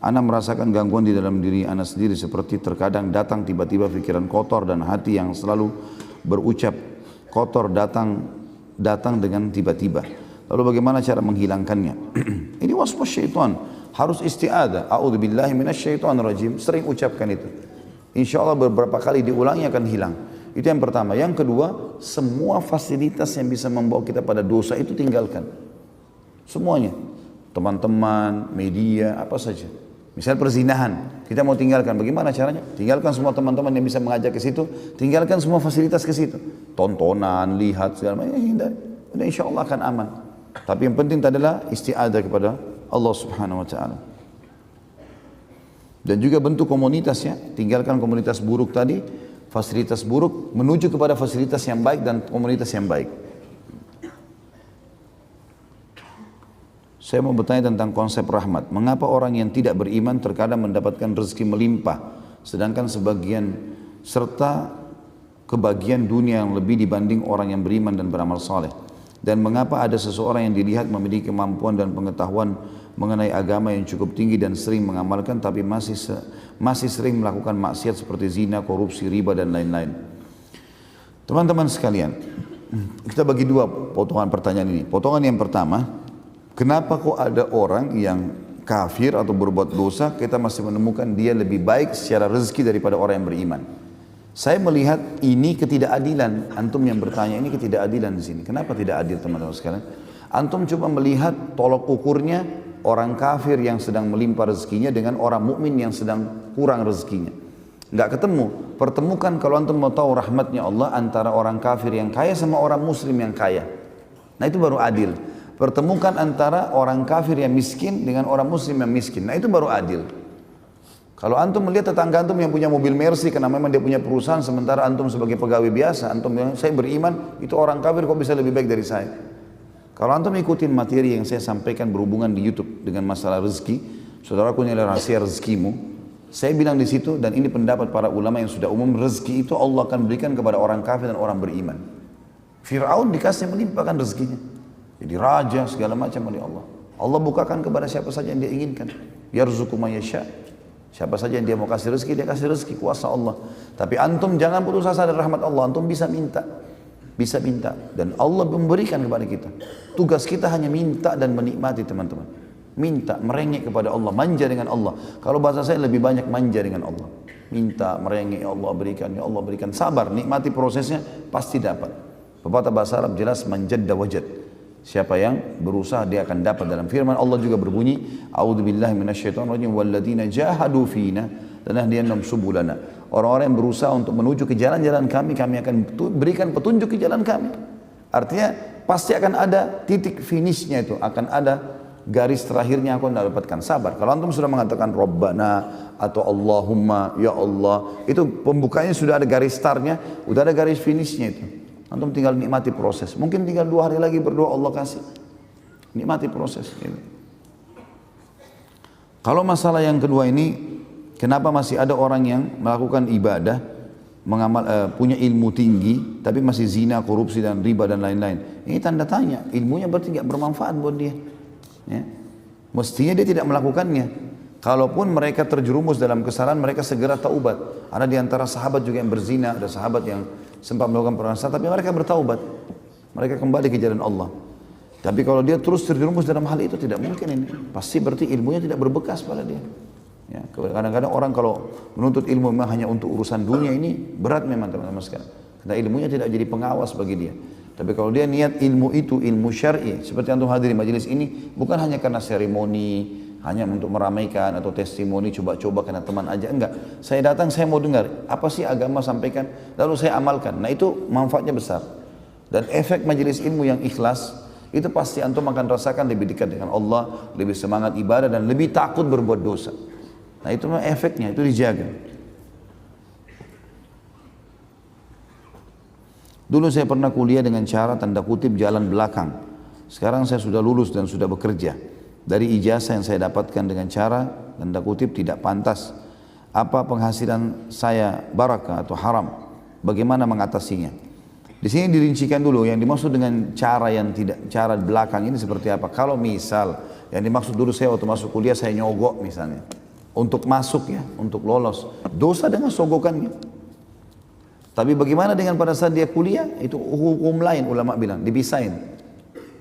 ana merasakan gangguan di dalam diri ana sendiri, seperti terkadang datang tiba-tiba pikiran kotor dan hati yang selalu berucap kotor datang dengan tiba-tiba. Lalu bagaimana cara menghilangkannya? Ini waswas syaitan, harus isti'adah. A'udzubillahi minasyaitonirrajim. Sering ucapkan itu. Insya Allah beberapa kali diulangi akan hilang. Itu yang pertama. Yang kedua, semua fasilitas yang bisa membawa kita pada dosa itu tinggalkan. Semuanya. Teman-teman, media, apa saja. Misal perzinahan, kita mau tinggalkan. Bagaimana caranya? Tinggalkan semua teman-teman yang bisa mengajak ke situ. Tinggalkan semua fasilitas ke situ. Tontonan, lihat, segala macam. Hindari. Dan insya Allah akan aman. Tapi yang penting adalah isti'adah kepada Allah Subhanahu Wa Taala. Dan juga bentuk komunitas ya. Tinggalkan komunitas buruk tadi. Fasilitas buruk menuju kepada fasilitas yang baik dan komunitas yang baik. Saya mau bertanya tentang konsep rahmat. Mengapa orang yang tidak beriman terkadang mendapatkan rezeki melimpah, sedangkan sebagian serta kebagian dunia yang lebih dibanding orang yang beriman dan beramal saleh? Dan mengapa ada seseorang yang dilihat memiliki kemampuan dan pengetahuan mengenai agama yang cukup tinggi dan sering mengamalkan, tapi masih sering melakukan maksiat seperti zina, korupsi, riba dan lain-lain? Teman-teman sekalian, kita bagi dua potongan pertanyaan ini. Potongan yang pertama, kenapa kok ada orang yang kafir atau berbuat dosa, kita masih menemukan dia lebih baik secara rezeki daripada orang yang beriman? Saya melihat ini ketidakadilan. Antum yang bertanya ini ketidakadilan di sini. Kenapa tidak adil teman-teman sekalian? Antum coba melihat tolok ukurnya orang kafir yang sedang melimpah rezekinya dengan orang mukmin yang sedang kurang rezekinya. Nggak ketemu. Pertemukan kalau antum mau tahu rahmatnya Allah antara orang kafir yang kaya sama orang muslim yang kaya. Nah itu baru adil. Pertemukan antara orang kafir yang miskin dengan orang muslim yang miskin. Nah itu baru adil. Kalau antum melihat tetangga antum yang punya mobil Mercy karena memang dia punya perusahaan, sementara antum sebagai pegawai biasa, antum bilang saya beriman, itu orang kafir kok bisa lebih baik dari saya. Kalau antum ikutin materi yang saya sampaikan berhubungan di YouTube dengan masalah rezeki, saudaraku nilai rahasia rezekimu, saya bilang di situ, dan ini pendapat para ulama yang sudah umum, rezeki itu Allah akan berikan kepada orang kafir dan orang beriman. Fir'aun dikasih melimpahkan rezekinya. Jadi raja segala macam oleh Allah. Allah bukakan kepada siapa saja yang dia inginkan. Yarzuqu man yasha. Siapa saja yang dia mau kasih rezeki, dia kasih rezeki, kuasa Allah. Tapi antum jangan putus asa dari rahmat Allah. Antum bisa minta. Bisa minta. Dan Allah memberikan kepada kita. Tugas kita hanya minta dan menikmati teman-teman. Minta, merengek kepada Allah, manja dengan Allah. Kalau bahasa saya lebih banyak manja dengan Allah. Minta, merengek, ya Allah berikan, ya Allah berikan. Sabar, nikmati prosesnya, pasti dapat. Pepatah bahasa Arab jelas, manjadda wajad. Siapa yang berusaha dia akan dapat. Dalam firman Allah juga berbunyi, a'udzubillahi minasyaitonirrajim walladzina jahadu fina lanahdiyannahum subulana. Orang-orang yang berusaha untuk menuju ke jalan-jalan kami, kami akan berikan petunjuk ke jalan kami. Artinya pasti akan ada titik finishnya, itu akan ada garis terakhirnya, aku akan dapatkan. Sabar. Kalau antum sudah mengatakan Rabbana atau Allahumma, ya Allah, itu pembukanya sudah ada garis startnya, udah ada garis finishnya itu. Antum tinggal nikmati proses. Mungkin tinggal 2 hari lagi berdoa Allah kasih. Nikmati proses. Kalau masalah yang kedua ini, kenapa masih ada orang yang melakukan ibadah, punya ilmu tinggi, tapi masih zina, korupsi dan riba dan lain-lain? Ini tanda tanya. Ilmunya berarti tidak bermanfaat buat dia. Ya. Mestinya dia tidak melakukannya. Kalaupun mereka terjerumus dalam kesalahan, mereka segera taubat. Ada di antara sahabat juga yang berzina, ada sahabat yang sempat melakukan perasaan, tapi mereka bertaubat. Mereka kembali ke jalan Allah. Tapi kalau dia terus terjerumus dalam hal itu tidak mungkin ini. Pasti berarti ilmunya tidak berbekas pada dia. Ya, kadang-kadang orang kalau menuntut ilmu memang hanya untuk urusan dunia ini berat memang teman-teman sekalian. Karena ilmunya tidak jadi pengawas bagi dia. Tapi kalau dia niat ilmu itu ilmu syar'i, seperti antum hadir di majelis ini bukan hanya karena seremoni, hanya untuk meramaikan atau testimoni coba-coba karena teman aja, enggak. Saya datang, saya mau dengar apa sih agama sampaikan, lalu saya amalkan. Nah itu manfaatnya besar. Dan efek majelis ilmu yang ikhlas itu pasti antum akan rasakan lebih dekat dengan Allah, lebih semangat ibadah dan lebih takut berbuat dosa. Nah itu efeknya, itu dijaga. Dulu saya pernah kuliah dengan cara tanda kutip jalan belakang. Sekarang saya sudah lulus dan sudah bekerja. Dari ijazah yang saya dapatkan dengan cara tanda kutip tidak pantas. Apa penghasilan saya barakah atau haram? Bagaimana mengatasinya? Di sini dirincikan dulu yang dimaksud dengan cara yang tidak, cara belakang ini seperti apa. Kalau misal yang dimaksud dulu saya waktu masuk kuliah saya nyogok misalnya. Untuk masuk ya, untuk lolos. Dosa dengan sogokannya. Tapi bagaimana dengan pada saat dia kuliah? Itu hukum lain ulama bilang, dipisahin.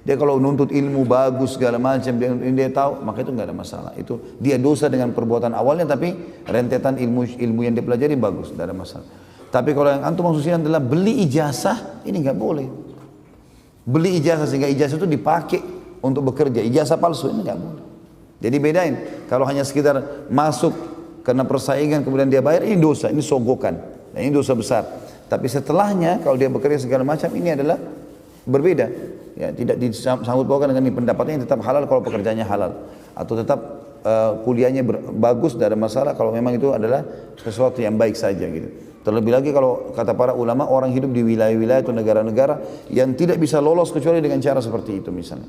Dia kalau nuntut ilmu bagus segala macam, dia tahu, maka itu nggak ada masalah. Itu dia dosa dengan perbuatan awalnya, tapi rentetan ilmu yang dia pelajari bagus, tidak ada masalah. Tapi kalau yang antum maksudnya adalah beli ijazah, ini nggak boleh. Beli ijazah sehingga ijazah itu dipakai untuk bekerja, ijazah palsu ini nggak boleh. Jadi bedain. Kalau hanya sekedar masuk karena persaingan kemudian dia bayar, ini dosa, ini sogokan, dan ini dosa besar. Tapi setelahnya kalau dia bekerja segala macam, ini adalah berbeda. Ya, tidak disambut pautkan dengan pendapatnya tetap halal kalau pekerjaannya halal, atau tetap kuliahnya bagus, tidak ada masalah kalau memang itu adalah sesuatu yang baik saja gitu. Terlebih lagi kalau kata para ulama orang hidup di wilayah-wilayah atau negara-negara yang tidak bisa lolos kecuali dengan cara seperti itu misalnya.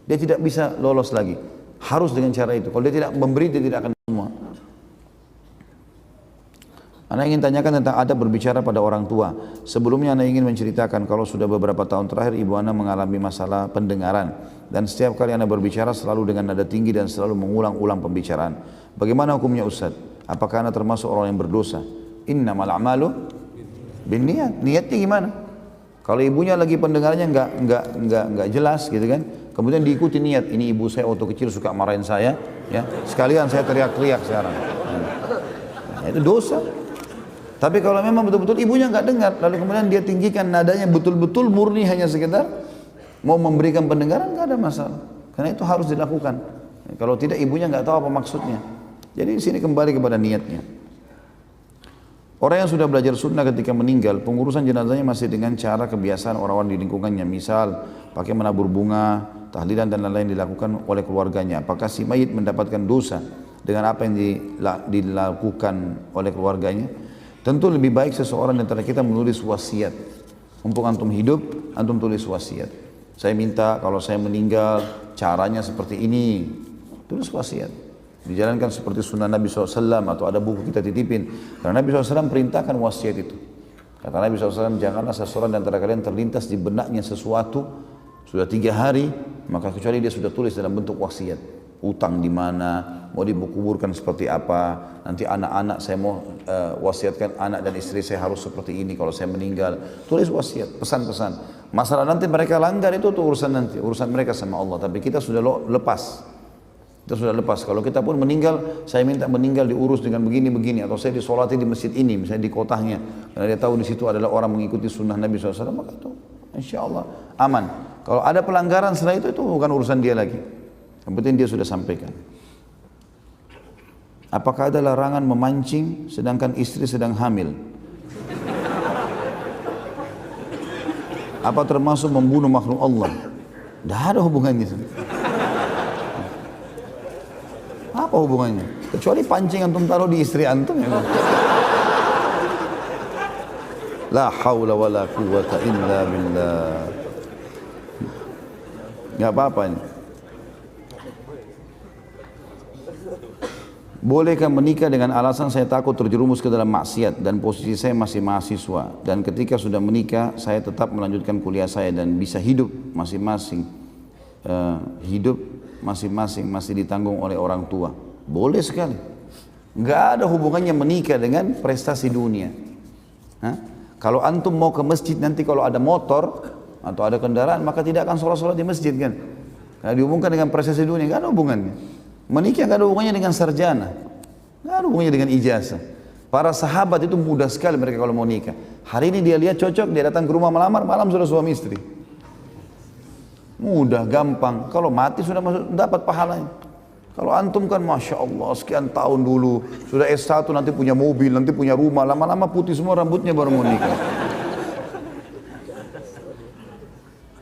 Dia tidak bisa lolos lagi. Harus dengan cara itu. Kalau dia tidak memberi, dia tidak akan semua. Anda ingin tanyakan tentang adab berbicara pada orang tua. Sebelumnya Anda ingin menceritakan kalau sudah beberapa tahun terakhir ibu Anda mengalami masalah pendengaran. Dan setiap kali Anda berbicara selalu dengan nada tinggi dan selalu mengulang-ulang pembicaraan. Bagaimana hukumnya Ustaz? Apakah Anda termasuk orang yang berdosa? Innamal a'malu binniyat. Niatnya gimana? Kalau ibunya lagi pendengarannya enggak jelas gitu kan. Kemudian diikuti niat, ini ibu saya waktu kecil suka marahin saya, ya. Sekalian saya teriak-teriak sekarang. Nah, itu dosa. Tapi kalau memang betul-betul ibunya enggak dengar, lalu kemudian dia tinggikan nadanya betul-betul murni hanya sekedar mau memberikan pendengaran, enggak ada masalah. Karena itu harus dilakukan. Kalau tidak ibunya enggak tahu apa maksudnya. Jadi di sini kembali kepada niatnya. Orang yang sudah belajar sunnah ketika meninggal, pengurusan jenazahnya masih dengan cara kebiasaan orang-orang di lingkungannya. Misal, pakai menabur bunga, tahlilan dan lain-lain dilakukan oleh keluarganya. Apakah si mayit mendapatkan dosa dengan apa yang dilakukan oleh keluarganya? Tentu lebih baik seseorang di antara kita menulis wasiat. Mumpung antum hidup, antum tulis wasiat. Saya minta kalau saya meninggal, caranya seperti ini. Tulis wasiat. Dijalankan seperti sunnah Nabi SAW atau ada buku kita titipin. Karena Nabi SAW perintahkan wasiat itu. Kata Nabi SAW, janganlah seseorang di antara kalian terlintas di benaknya sesuatu sudah 3 hari, maka kecuali dia sudah tulis dalam bentuk wasiat. Utang di mana, mau dikuburkan seperti apa, nanti anak-anak saya mau wasiatkan anak dan istri saya harus seperti ini kalau saya meninggal. Tulis wasiat, pesan-pesan. Masalah nanti mereka langgar itu tuh urusan nanti, urusan mereka sama Allah. Tapi kita sudah lepas. Kita sudah lepas. Kalau kita pun meninggal, saya minta meninggal diurus dengan begini-begini, atau saya disolati di masjid ini, misalnya di kotanya, karena dia tahu di situ adalah orang mengikuti sunnah Nabi SAW, maka itu insya Allah aman. Kalau ada pelanggaran setelah itu bukan urusan dia lagi. Yang penting dia sudah sampaikan. Apakah ada larangan memancing sedangkan istri sedang hamil? Apa termasuk membunuh makhluk Allah? Tidak ada hubungannya. Apa hubungannya? Kecuali pancing antum taruh di istri antum ya. La haula wala quwwata illa billah. Enggak apa-apa ini. Bolehkah menikah dengan alasan saya takut terjerumus ke dalam maksiat dan posisi saya masih mahasiswa, dan ketika sudah menikah saya tetap melanjutkan kuliah saya dan bisa hidup masing-masing masih ditanggung oleh orang tua. Boleh sekali. Nggak ada hubungannya menikah dengan prestasi dunia. Kalau antum mau ke masjid nanti kalau ada motor atau ada kendaraan maka tidak akan sholat-sholat di masjid kan. Karena diumumkan dengan prestasi dunia, nggak ada hubungannya. Menikah nggak ada hubungannya dengan sarjana, nggak ada hubungannya dengan ijazah. Para sahabat itu mudah sekali mereka kalau mau nikah. Hari ini dia lihat cocok, dia datang ke rumah melamar, malam sudah suami istri. Mudah, gampang. Kalau mati sudah masuk, dapat pahalanya. Kalau antum kan Masya Allah sekian tahun dulu, sudah S1 nanti punya mobil, nanti punya rumah, lama-lama putih semua rambutnya baru mau nikah.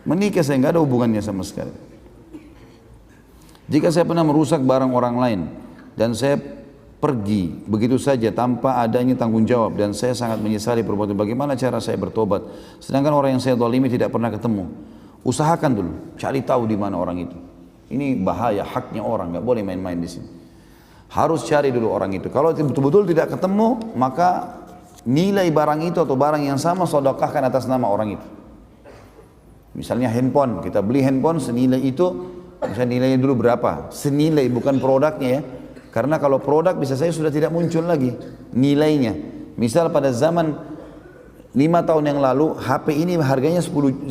Menikah saya nggak ada hubungannya sama sekali. Jika saya pernah merusak barang orang lain dan saya pergi begitu saja tanpa adanya tanggung jawab dan saya sangat menyesali perbuatan, bagaimana cara saya bertobat? Sedangkan orang yang saya zalimi tidak pernah ketemu. Usahakan dulu, cari tahu di mana orang itu. Ini bahaya, haknya orang, nggak boleh main-main di sini. Harus cari dulu orang itu. Kalau betul-betul tidak ketemu, maka nilai barang itu atau barang yang sama sedekahkan atas nama orang itu. Misalnya handphone, kita beli handphone senilai itu, misalnya nilainya dulu berapa? Senilai, bukan produknya ya. Karena kalau produk bisa saya sudah tidak muncul lagi nilainya. Misal pada zaman 5 tahun yang lalu, HP ini harganya 10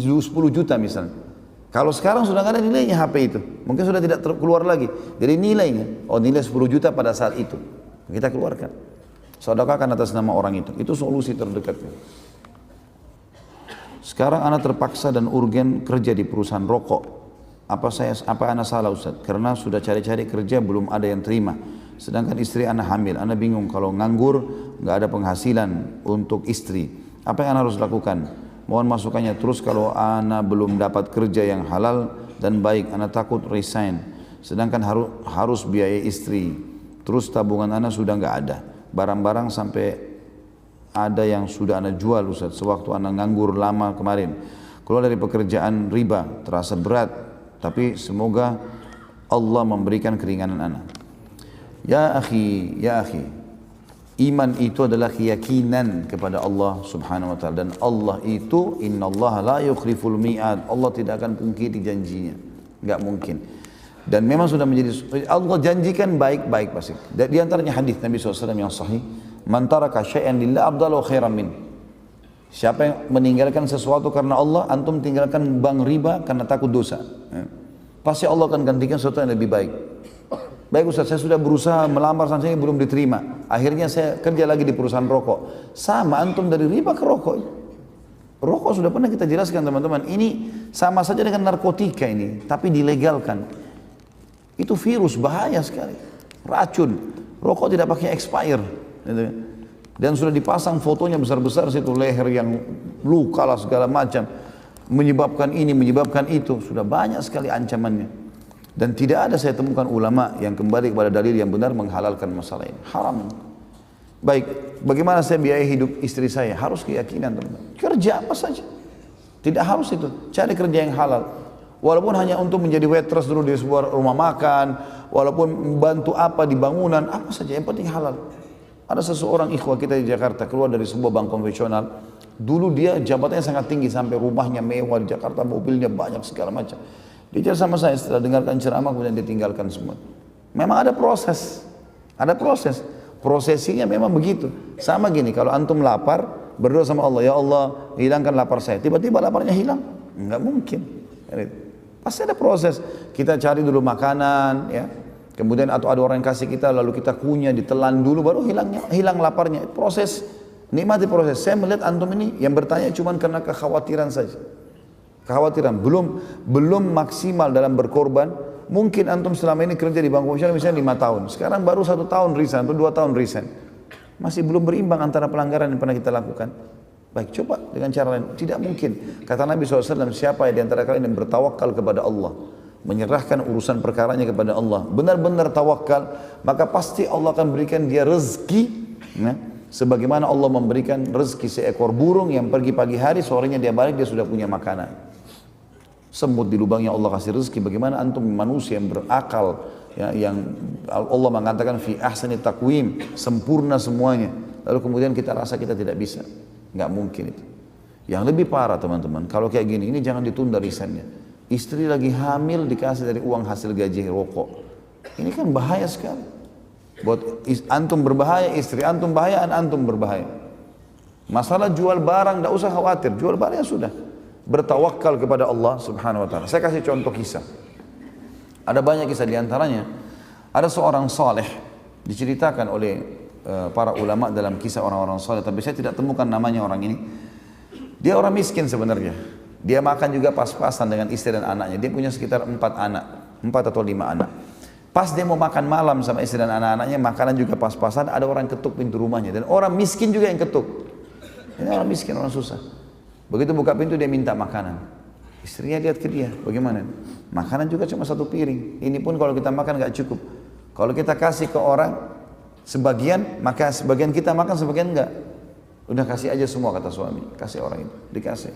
juta misalnya. Kalau sekarang sudah nggak ada nilainya HP itu, mungkin sudah tidak keluar lagi. Jadi nilainya, oh nilai 10 juta pada saat itu, kita keluarkan. Sedekahkan atas nama orang itu solusi terdekatnya. Sekarang anak terpaksa dan urgen kerja di perusahaan rokok. Apa anak salah Ustaz? Karena sudah cari-cari kerja belum ada yang terima. Sedangkan istri anak hamil. Anak bingung kalau nganggur nggak ada penghasilan untuk istri. Apa yang anak harus lakukan? Mohon masukannya. Terus kalau anak belum dapat kerja yang halal dan baik, anak takut resign. Sedangkan harus biaya istri. Terus tabungan anak sudah nggak ada. Barang-barang sampai ada yang sudah anak jual Ustaz, sewaktu anak nganggur lama kemarin. Keluar dari pekerjaan riba, terasa berat, tapi semoga Allah memberikan keringanan anak. Ya akhi, iman itu adalah keyakinan kepada Allah subhanahu wa ta'ala. Dan Allah itu, innallaha la yukhliful mi'ad, Allah tidak akan pungkiri janjinya, nggak mungkin. Dan memang sudah menjadi, Allah janjikan baik-baik pasti. Di antaranya hadis Nabi SAW yang sahih, man taraka syai'an lillah abdalu khairan min. Siapa yang meninggalkan sesuatu karena Allah, antum tinggalkan bank riba karena takut dosa. Pasti Allah akan gantikan sesuatu yang lebih baik. Baik Ustaz, saya sudah berusaha melamar sana sini belum diterima. Akhirnya saya kerja lagi di perusahaan rokok. Sama antum dari riba ke rokok. Rokok sudah pernah kita jelaskan teman-teman. Ini sama saja dengan narkotika ini, tapi dilegalkan. Itu virus bahaya sekali. Racun. Rokok tidak pakai expire. Dan sudah dipasang fotonya besar-besar situ, leher yang luka lah segala macam, menyebabkan ini, menyebabkan itu, sudah banyak sekali ancamannya. Dan tidak ada saya temukan ulama yang kembali kepada dalil yang benar menghalalkan masalah ini. Haram. Baik, bagaimana saya biayai hidup istri saya? Harus keyakinan teman-teman. Kerja apa saja, tidak harus itu, cari kerja yang halal. Walaupun hanya untuk menjadi waitress dulu di sebuah rumah makan, walaupun bantu apa di bangunan, apa saja, yang penting halal. Ada seseorang ikhwah kita di Jakarta keluar dari sebuah bank konvensional. Dulu dia jabatannya sangat tinggi sampai rumahnya mewah di Jakarta, mobilnya banyak segala macam. Dia cerita sama saya setelah dengarkan ceramah kemudian ditinggalkan semua. Memang ada proses, ada proses. Prosesinya memang begitu. Sama gini, kalau antum lapar, berdoa sama Allah, ya Allah hilangkan lapar saya. Tiba-tiba laparnya hilang, enggak mungkin. Pasti ada proses. Kita cari dulu makanan, ya. Kemudian atau ada orang yang kasih kita lalu kita kunyah, ditelan dulu baru hilang laparnya. Proses, nikmati proses. Saya melihat antum ini yang bertanya cuma karena kekhawatiran saja. Kekhawatiran, belum maksimal dalam berkorban. Mungkin antum selama ini kerja di bank konvensional misalnya 5 tahun. Sekarang baru 1 tahun resign atau 2 tahun resign. Masih belum berimbang antara pelanggaran yang pernah kita lakukan. Baik, coba dengan cara lain. Tidak mungkin. Kata Nabi SAW, siapa di antara kalian yang bertawakal kepada Allah, menyerahkan urusan perkaranya kepada Allah, benar-benar tawakal, maka pasti Allah akan berikan dia rezeki, ya, sebagaimana Allah memberikan rezeki seekor burung yang pergi pagi hari, sorenya dia balik, dia sudah punya makanan. Semut di lubangnya Allah kasih rezeki. Bagaimana antum manusia yang berakal, ya, yang Allah mengatakan fi ahsani taqwim, sempurna semuanya, lalu kemudian kita rasa kita tidak bisa. Nggak mungkin itu. Yang lebih parah teman-teman, kalau kayak gini, ini jangan ditunda resignnya. Istri lagi hamil dikasih dari uang hasil gaji rokok. Ini kan bahaya sekali. Buat antum berbahaya, istri antum bahaya, antum berbahaya. Masalah jual barang, tidak usah khawatir. Jual barang ya sudah. Bertawakal kepada Allah subhanahu wa ta'ala. Saya kasih contoh kisah. Ada banyak kisah diantaranya. Ada seorang saleh diceritakan oleh para ulama dalam kisah orang-orang saleh, tapi saya tidak temukan namanya orang ini. Dia orang miskin sebenarnya. Dia makan juga pas-pasan dengan istri dan anaknya. Dia punya sekitar 4 anak, 4 atau 5 anak. Pas dia mau makan malam sama istri dan anak-anaknya, makanan juga pas-pasan, ada orang ketuk pintu rumahnya. Dan orang miskin juga yang ketuk. Ini orang miskin, orang susah. Begitu buka pintu dia minta makanan. Istrinya lihat ke dia, bagaimana? Makanan juga cuma 1 piring. Ini pun kalau kita makan gak cukup. Kalau kita kasih ke orang sebagian, maka sebagian kita makan, sebagian enggak. Udah kasih aja semua, kata suami. Kasih orang itu, dikasih.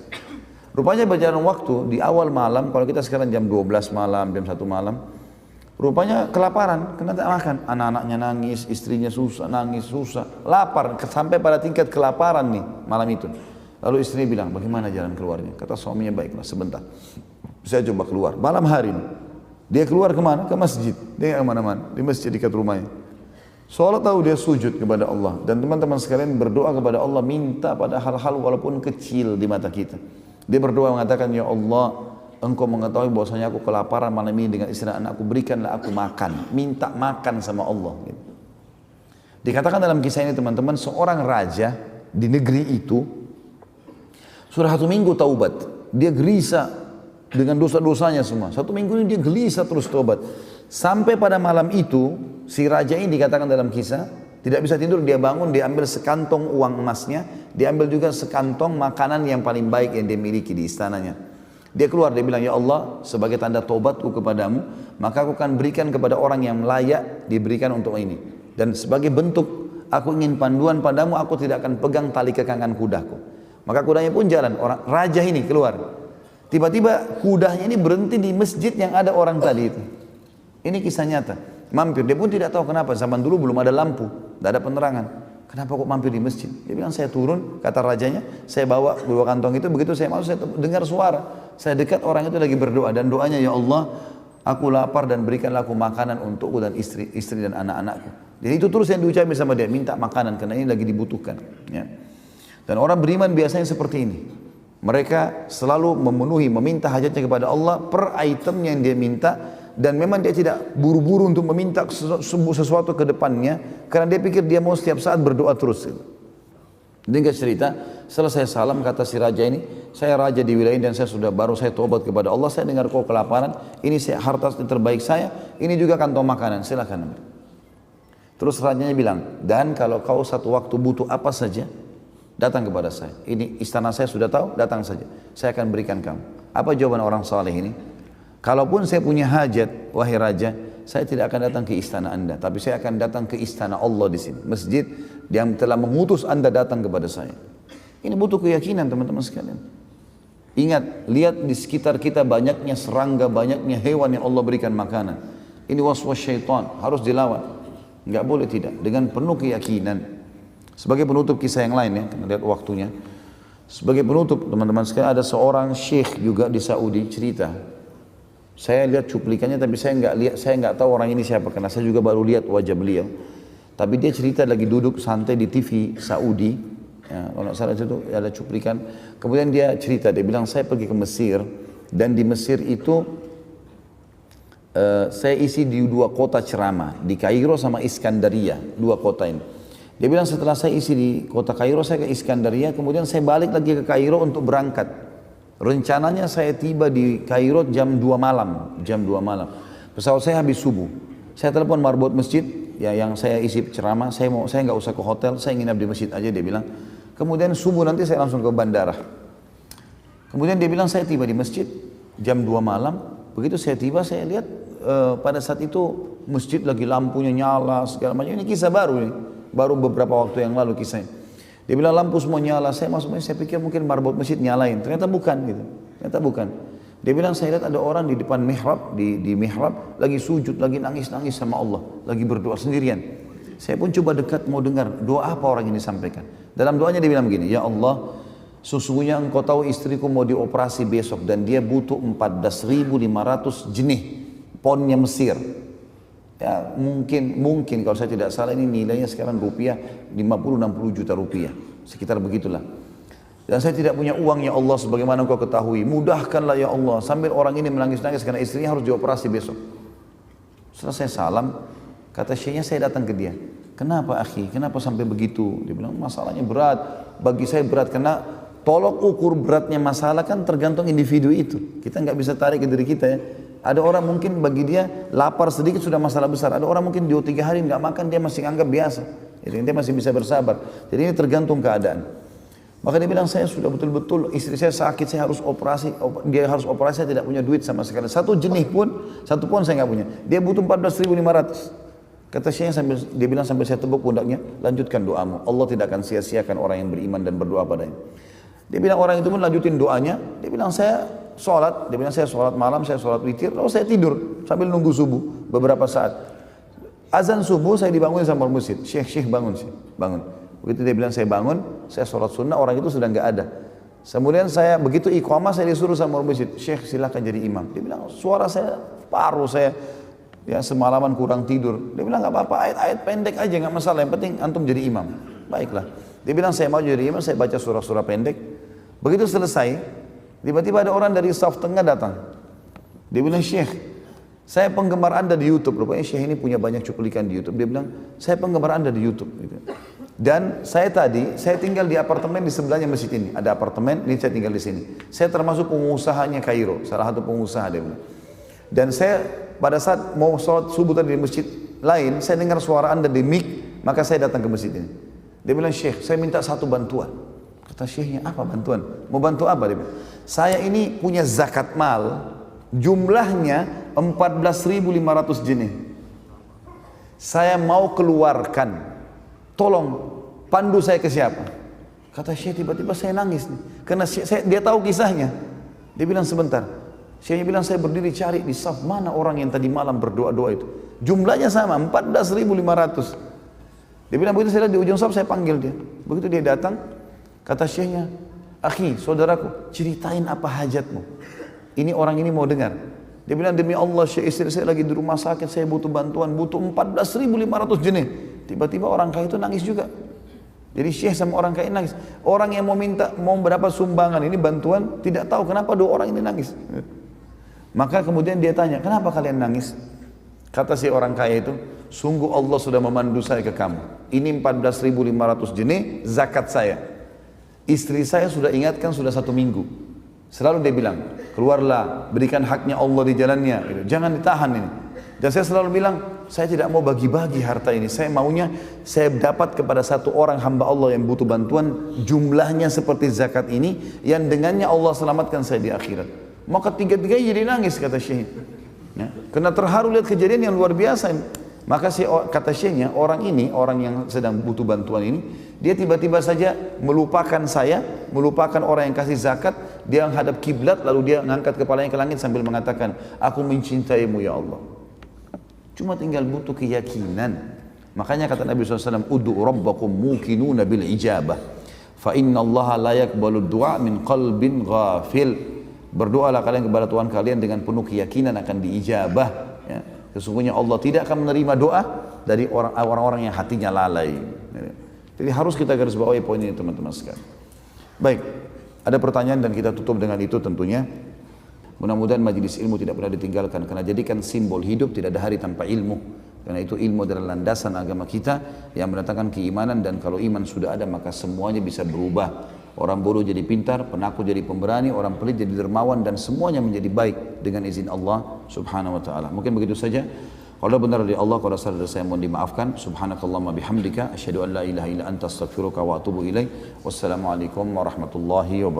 Rupanya berjalan waktu, di awal malam, kalau kita sekarang jam 12 malam, jam 1 malam, rupanya kelaparan, karena tak makan. Anak-anaknya nangis, istrinya susah, nangis, susah. Lapar, sampai pada tingkat kelaparan nih malam itu. Lalu istrinya bilang, bagaimana jalan keluarnya? Kata suaminya, baiklah sebentar. Saya coba keluar, malam hari ini. Dia keluar kemana? Ke masjid. Dia nggak kemana-mana, di masjid dekat rumahnya. Soalnya tahu dia sujud kepada Allah. Dan teman-teman sekalian berdoa kepada Allah, minta pada hal-hal walaupun kecil di mata kita. Dia berdoa mengatakan, ya Allah, Engkau mengetahui bahwasanya aku kelaparan malam ini dengan istri anakku, berikanlah aku makan. Minta makan sama Allah. Gitu. Dikatakan dalam kisah ini teman-teman, seorang raja di negeri itu, sudah 1 minggu taubat. Dia gelisah dengan dosa-dosanya semua. 1 minggu ini dia gelisah terus taubat. Sampai pada malam itu, si raja ini dikatakan dalam kisah, tidak bisa tidur, dia bangun, dia ambil sekantong uang emasnya, dia ambil juga sekantong makanan yang paling baik yang dia miliki di istananya. Dia keluar, dia bilang, ya Allah, sebagai tanda taubatku kepadamu, maka aku akan berikan kepada orang yang layak diberikan untuk ini. Dan sebagai bentuk, aku ingin panduan padamu, aku tidak akan pegang tali kekangan kudaku. Maka kudanya pun jalan, orang raja ini keluar. Tiba-tiba kudanya ini berhenti di masjid yang ada orang tadi itu. Ini kisah nyata. Mampir, dia pun tidak tahu kenapa, zaman dulu belum ada lampu, tidak ada penerangan. Kenapa kok mampir di masjid? Dia bilang, saya turun, kata rajanya, saya bawa 2 kantong itu, begitu saya masuk, saya dengar suara. Saya dekat, orang itu lagi berdoa, dan doanya, ya Allah, aku lapar dan berikanlah aku makanan untukku dan istri dan anak-anakku. Jadi itu terus yang diucapkan sama dia, minta makanan, karena ini lagi dibutuhkan. Ya. Dan orang beriman biasanya seperti ini. Mereka selalu memenuhi, meminta hajatnya kepada Allah per item yang dia minta. Dan memang dia tidak buru-buru untuk meminta sesuatu ke depannya, karena dia pikir dia mau setiap saat berdoa terus. Dia cerita, setelah saya salam, kata si raja ini, saya raja di wilayah ini dan saya sudah baru saya tobat kepada Allah, saya dengar kau kelaparan, ini harta terbaik saya, ini juga kantong makanan, silakan. Terus rajanya bilang, dan kalau kau satu waktu butuh apa saja, datang kepada saya. Ini istana saya sudah tahu, datang saja. Saya akan berikan kamu. Apa jawaban orang saleh ini? Kalaupun saya punya hajat, wahai raja, saya tidak akan datang ke istana anda, tapi saya akan datang ke istana Allah di sini, masjid yang telah mengutus anda datang kepada saya. Ini butuh keyakinan teman-teman sekalian. Ingat, lihat di sekitar kita banyaknya serangga, banyaknya hewan yang Allah berikan makanan. Ini waswas syaitan, harus dilawan. Enggak boleh tidak, dengan penuh keyakinan. Sebagai penutup kisah yang lain ya, karena lihat waktunya. Sebagai penutup teman-teman sekalian, ada seorang syekh juga di Saudi cerita. Saya lihat cuplikannya, tapi saya nggak tahu orang ini siapa, karena saya juga baru lihat wajah beliau. Tapi dia cerita lagi duduk santai di TV Saudi, ya, kalau nggak salah itu ada cuplikan. Kemudian dia cerita, dia bilang saya pergi ke Mesir, dan di Mesir itu saya isi di 2 kota ceramah, di Kairo sama Iskandaria, 2 kota ini. Dia bilang setelah saya isi di kota Kairo, saya ke Iskandaria, kemudian saya balik lagi ke Kairo untuk berangkat. Rencananya saya tiba di Kairo jam 2 malam, Pesawat saya habis subuh. Saya telepon marbot masjid, ya yang saya isi ceramah, saya nggak usah ke hotel, saya nginap di masjid aja, dia bilang. Kemudian subuh nanti saya langsung ke bandara. Kemudian dia bilang saya tiba di masjid jam 2 malam. Begitu saya tiba, saya lihat pada saat itu masjid lagi lampunya nyala segala macam. Ini kisah baru nih, baru beberapa waktu yang lalu kisahnya. Dia bilang lampu semua nyala, saya masuk masjid, saya pikir mungkin marbot masjid nyalain, ternyata bukan gitu, ternyata bukan. Dia bilang saya lihat ada orang di depan mihrab, di mihrab, lagi sujud, lagi nangis-nangis sama Allah, lagi berdoa sendirian. Saya pun coba dekat mau dengar, doa apa orang ini sampaikan. Dalam doanya dia bilang begini, ya Allah, sesungguhnya engkau tahu istriku mau dioperasi besok, dan dia butuh 14.500 jenih ponnya Mesir. Ya, mungkin kalau saya tidak salah ini nilainya sekarang rupiah 50-60 juta rupiah, sekitar begitulah. Dan saya tidak punya uang ya Allah, sebagaimana engkau ketahui, mudahkanlah ya Allah. Sambil orang ini menangis-nangis karena istrinya harus dioperasi besok. Setelah saya salam, kata syekhnya, saya datang ke dia. Kenapa akhi? Kenapa sampai begitu? Dia bilang masalahnya berat. Bagi saya berat karena tolok ukur beratnya masalah kan tergantung individu itu. Kita nggak bisa tarik ke diri kita ya. Ada orang mungkin bagi dia lapar sedikit sudah masalah besar. Ada orang mungkin 2-3 hari nggak makan dia masih anggap biasa. Jadi dia masih bisa bersabar. Jadi ini tergantung keadaan. Maka dia bilang saya sudah betul-betul istri saya sakit, saya harus operasi, dia harus operasi, saya tidak punya duit sama sekali. Satu pun saya nggak punya. Dia butuh 14.500. Kata syekhnya sambil dia bilang sambil saya tepuk pundaknya, lanjutkan doamu. Allah tidak akan sia-siakan orang yang beriman dan berdoa padanya. Dia bilang orang itu pun lanjutin doanya. Dia bilang saya sholat. Dia bilang saya sholat malam, saya sholat witir. Lalu saya tidur sambil nunggu subuh beberapa saat. Azan subuh saya dibangun sama masjid. Syekh bangun, bangun. Begitu dia bilang saya bangun, saya sholat sunnah, orang itu sudah nggak ada. Kemudian saya begitu iqamah saya disuruh sama masjid. Syekh silakan jadi imam. Dia bilang suara saya paruh saya. Ya semalaman kurang tidur. Dia bilang nggak apa-apa, ayat-ayat pendek aja nggak masalah. Yang penting antum jadi imam. Baiklah. Dia bilang saya mau jadi imam, saya baca surah-surah pendek. Begitu selesai, tiba-tiba ada orang dari saf tengah datang. Dia bilang Syekh, saya penggemar anda di YouTube. Rupanya Syekh ini punya banyak cuplikan di YouTube. Dia bilang saya penggemar anda di YouTube. Dan saya tinggal di apartemen di sebelahnya masjid ini. Ada apartemen, ini saya tinggal di sini. Saya termasuk pengusahanya Kairo, salah satu pengusaha dia bilang. Dan saya pada saat mau sholat subuh tadi di masjid lain, saya dengar suara anda di mic, maka saya datang ke masjid ini. Dia bilang, Syekh, saya minta satu bantuan. Kata Syekhnya, apa bantuan? Mau bantu apa? Dia bilang, saya ini punya zakat mal, jumlahnya 14.500 jenis. Saya mau keluarkan, tolong pandu saya ke siapa? Kata Syekh, tiba-tiba saya nangis nih, karena dia tahu kisahnya. Dia bilang sebentar. Syekhnya bilang saya berdiri cari di saf mana orang yang tadi malam berdoa-doa itu. Jumlahnya sama 14.500. Dia bilang begitu saya lihat di ujung saf saya panggil dia. Begitu dia datang kata syekhnya, akhi saudaraku ceritain apa hajatmu. Ini orang ini mau dengar. Dia bilang demi Allah syekh istri saya lagi di rumah sakit saya butuh bantuan butuh 14.500 jenis. Tiba-tiba orang kaya itu nangis juga. Jadi syekh sama orang kaya nangis. Orang yang mau mendapat sumbangan ini bantuan tidak tahu kenapa dua orang ini nangis. Maka kemudian dia tanya, kenapa kalian nangis? Kata si orang kaya itu, sungguh Allah sudah memandu saya ke kamu. Ini 14.500 jenis zakat saya. Istri saya sudah ingatkan sudah 1 minggu. Selalu dia bilang, keluarlah, berikan haknya Allah di jalannya. Jangan ditahan ini. Dan saya selalu bilang, saya tidak mau bagi-bagi harta ini. Saya maunya, saya dapat kepada satu orang hamba Allah yang butuh bantuan. Jumlahnya seperti zakat ini, yang dengannya Allah selamatkan saya di akhirat. Maka tiga-tiganya jadi nangis kata Syekh. Ya, karena terharu lihat kejadian yang luar biasa. Maka kata Syekhnya orang yang sedang butuh bantuan ini, dia tiba-tiba saja melupakan saya, melupakan orang yang kasih zakat, dia menghadap kiblat lalu dia mengangkat kepalanya ke langit sambil mengatakan, aku mencintaimu ya Allah. Cuma tinggal butuh keyakinan. Makanya kata Nabi SAW, Udu rabbakum mukinuna bil ijabah. Fa inna allaha la yakbalu du'a min qalbin ghafil. Berdoalah kalian kepada Tuhan kalian dengan penuh keyakinan akan diijabah. Ya. Sesungguhnya Allah tidak akan menerima doa dari orang-orang yang hatinya lalai. Jadi harus kita garis bawahi poin ini teman-teman sekalian. Baik, ada pertanyaan dan kita tutup dengan itu tentunya. Mudah-mudahan majelis ilmu tidak pernah ditinggalkan karena jadikan simbol hidup tidak ada hari tanpa ilmu. Karena itu ilmu adalah landasan agama kita yang mendatangkan keimanan dan kalau iman sudah ada maka semuanya bisa berubah. Orang bodoh jadi pintar, penakut jadi pemberani, orang pelit jadi dermawan dan semuanya menjadi baik dengan izin Allah Subhanahu wa taala. Mungkin begitu saja. Kalau benar dari Allah, kalau salah dari saya mohon dimaafkan. Subhanakallahumma bihamdika asyhadu an la ilaha illa anta astaghfiruka wa atubu ilaik. Wassalamualaikum warahmatullahi wabarakatuh.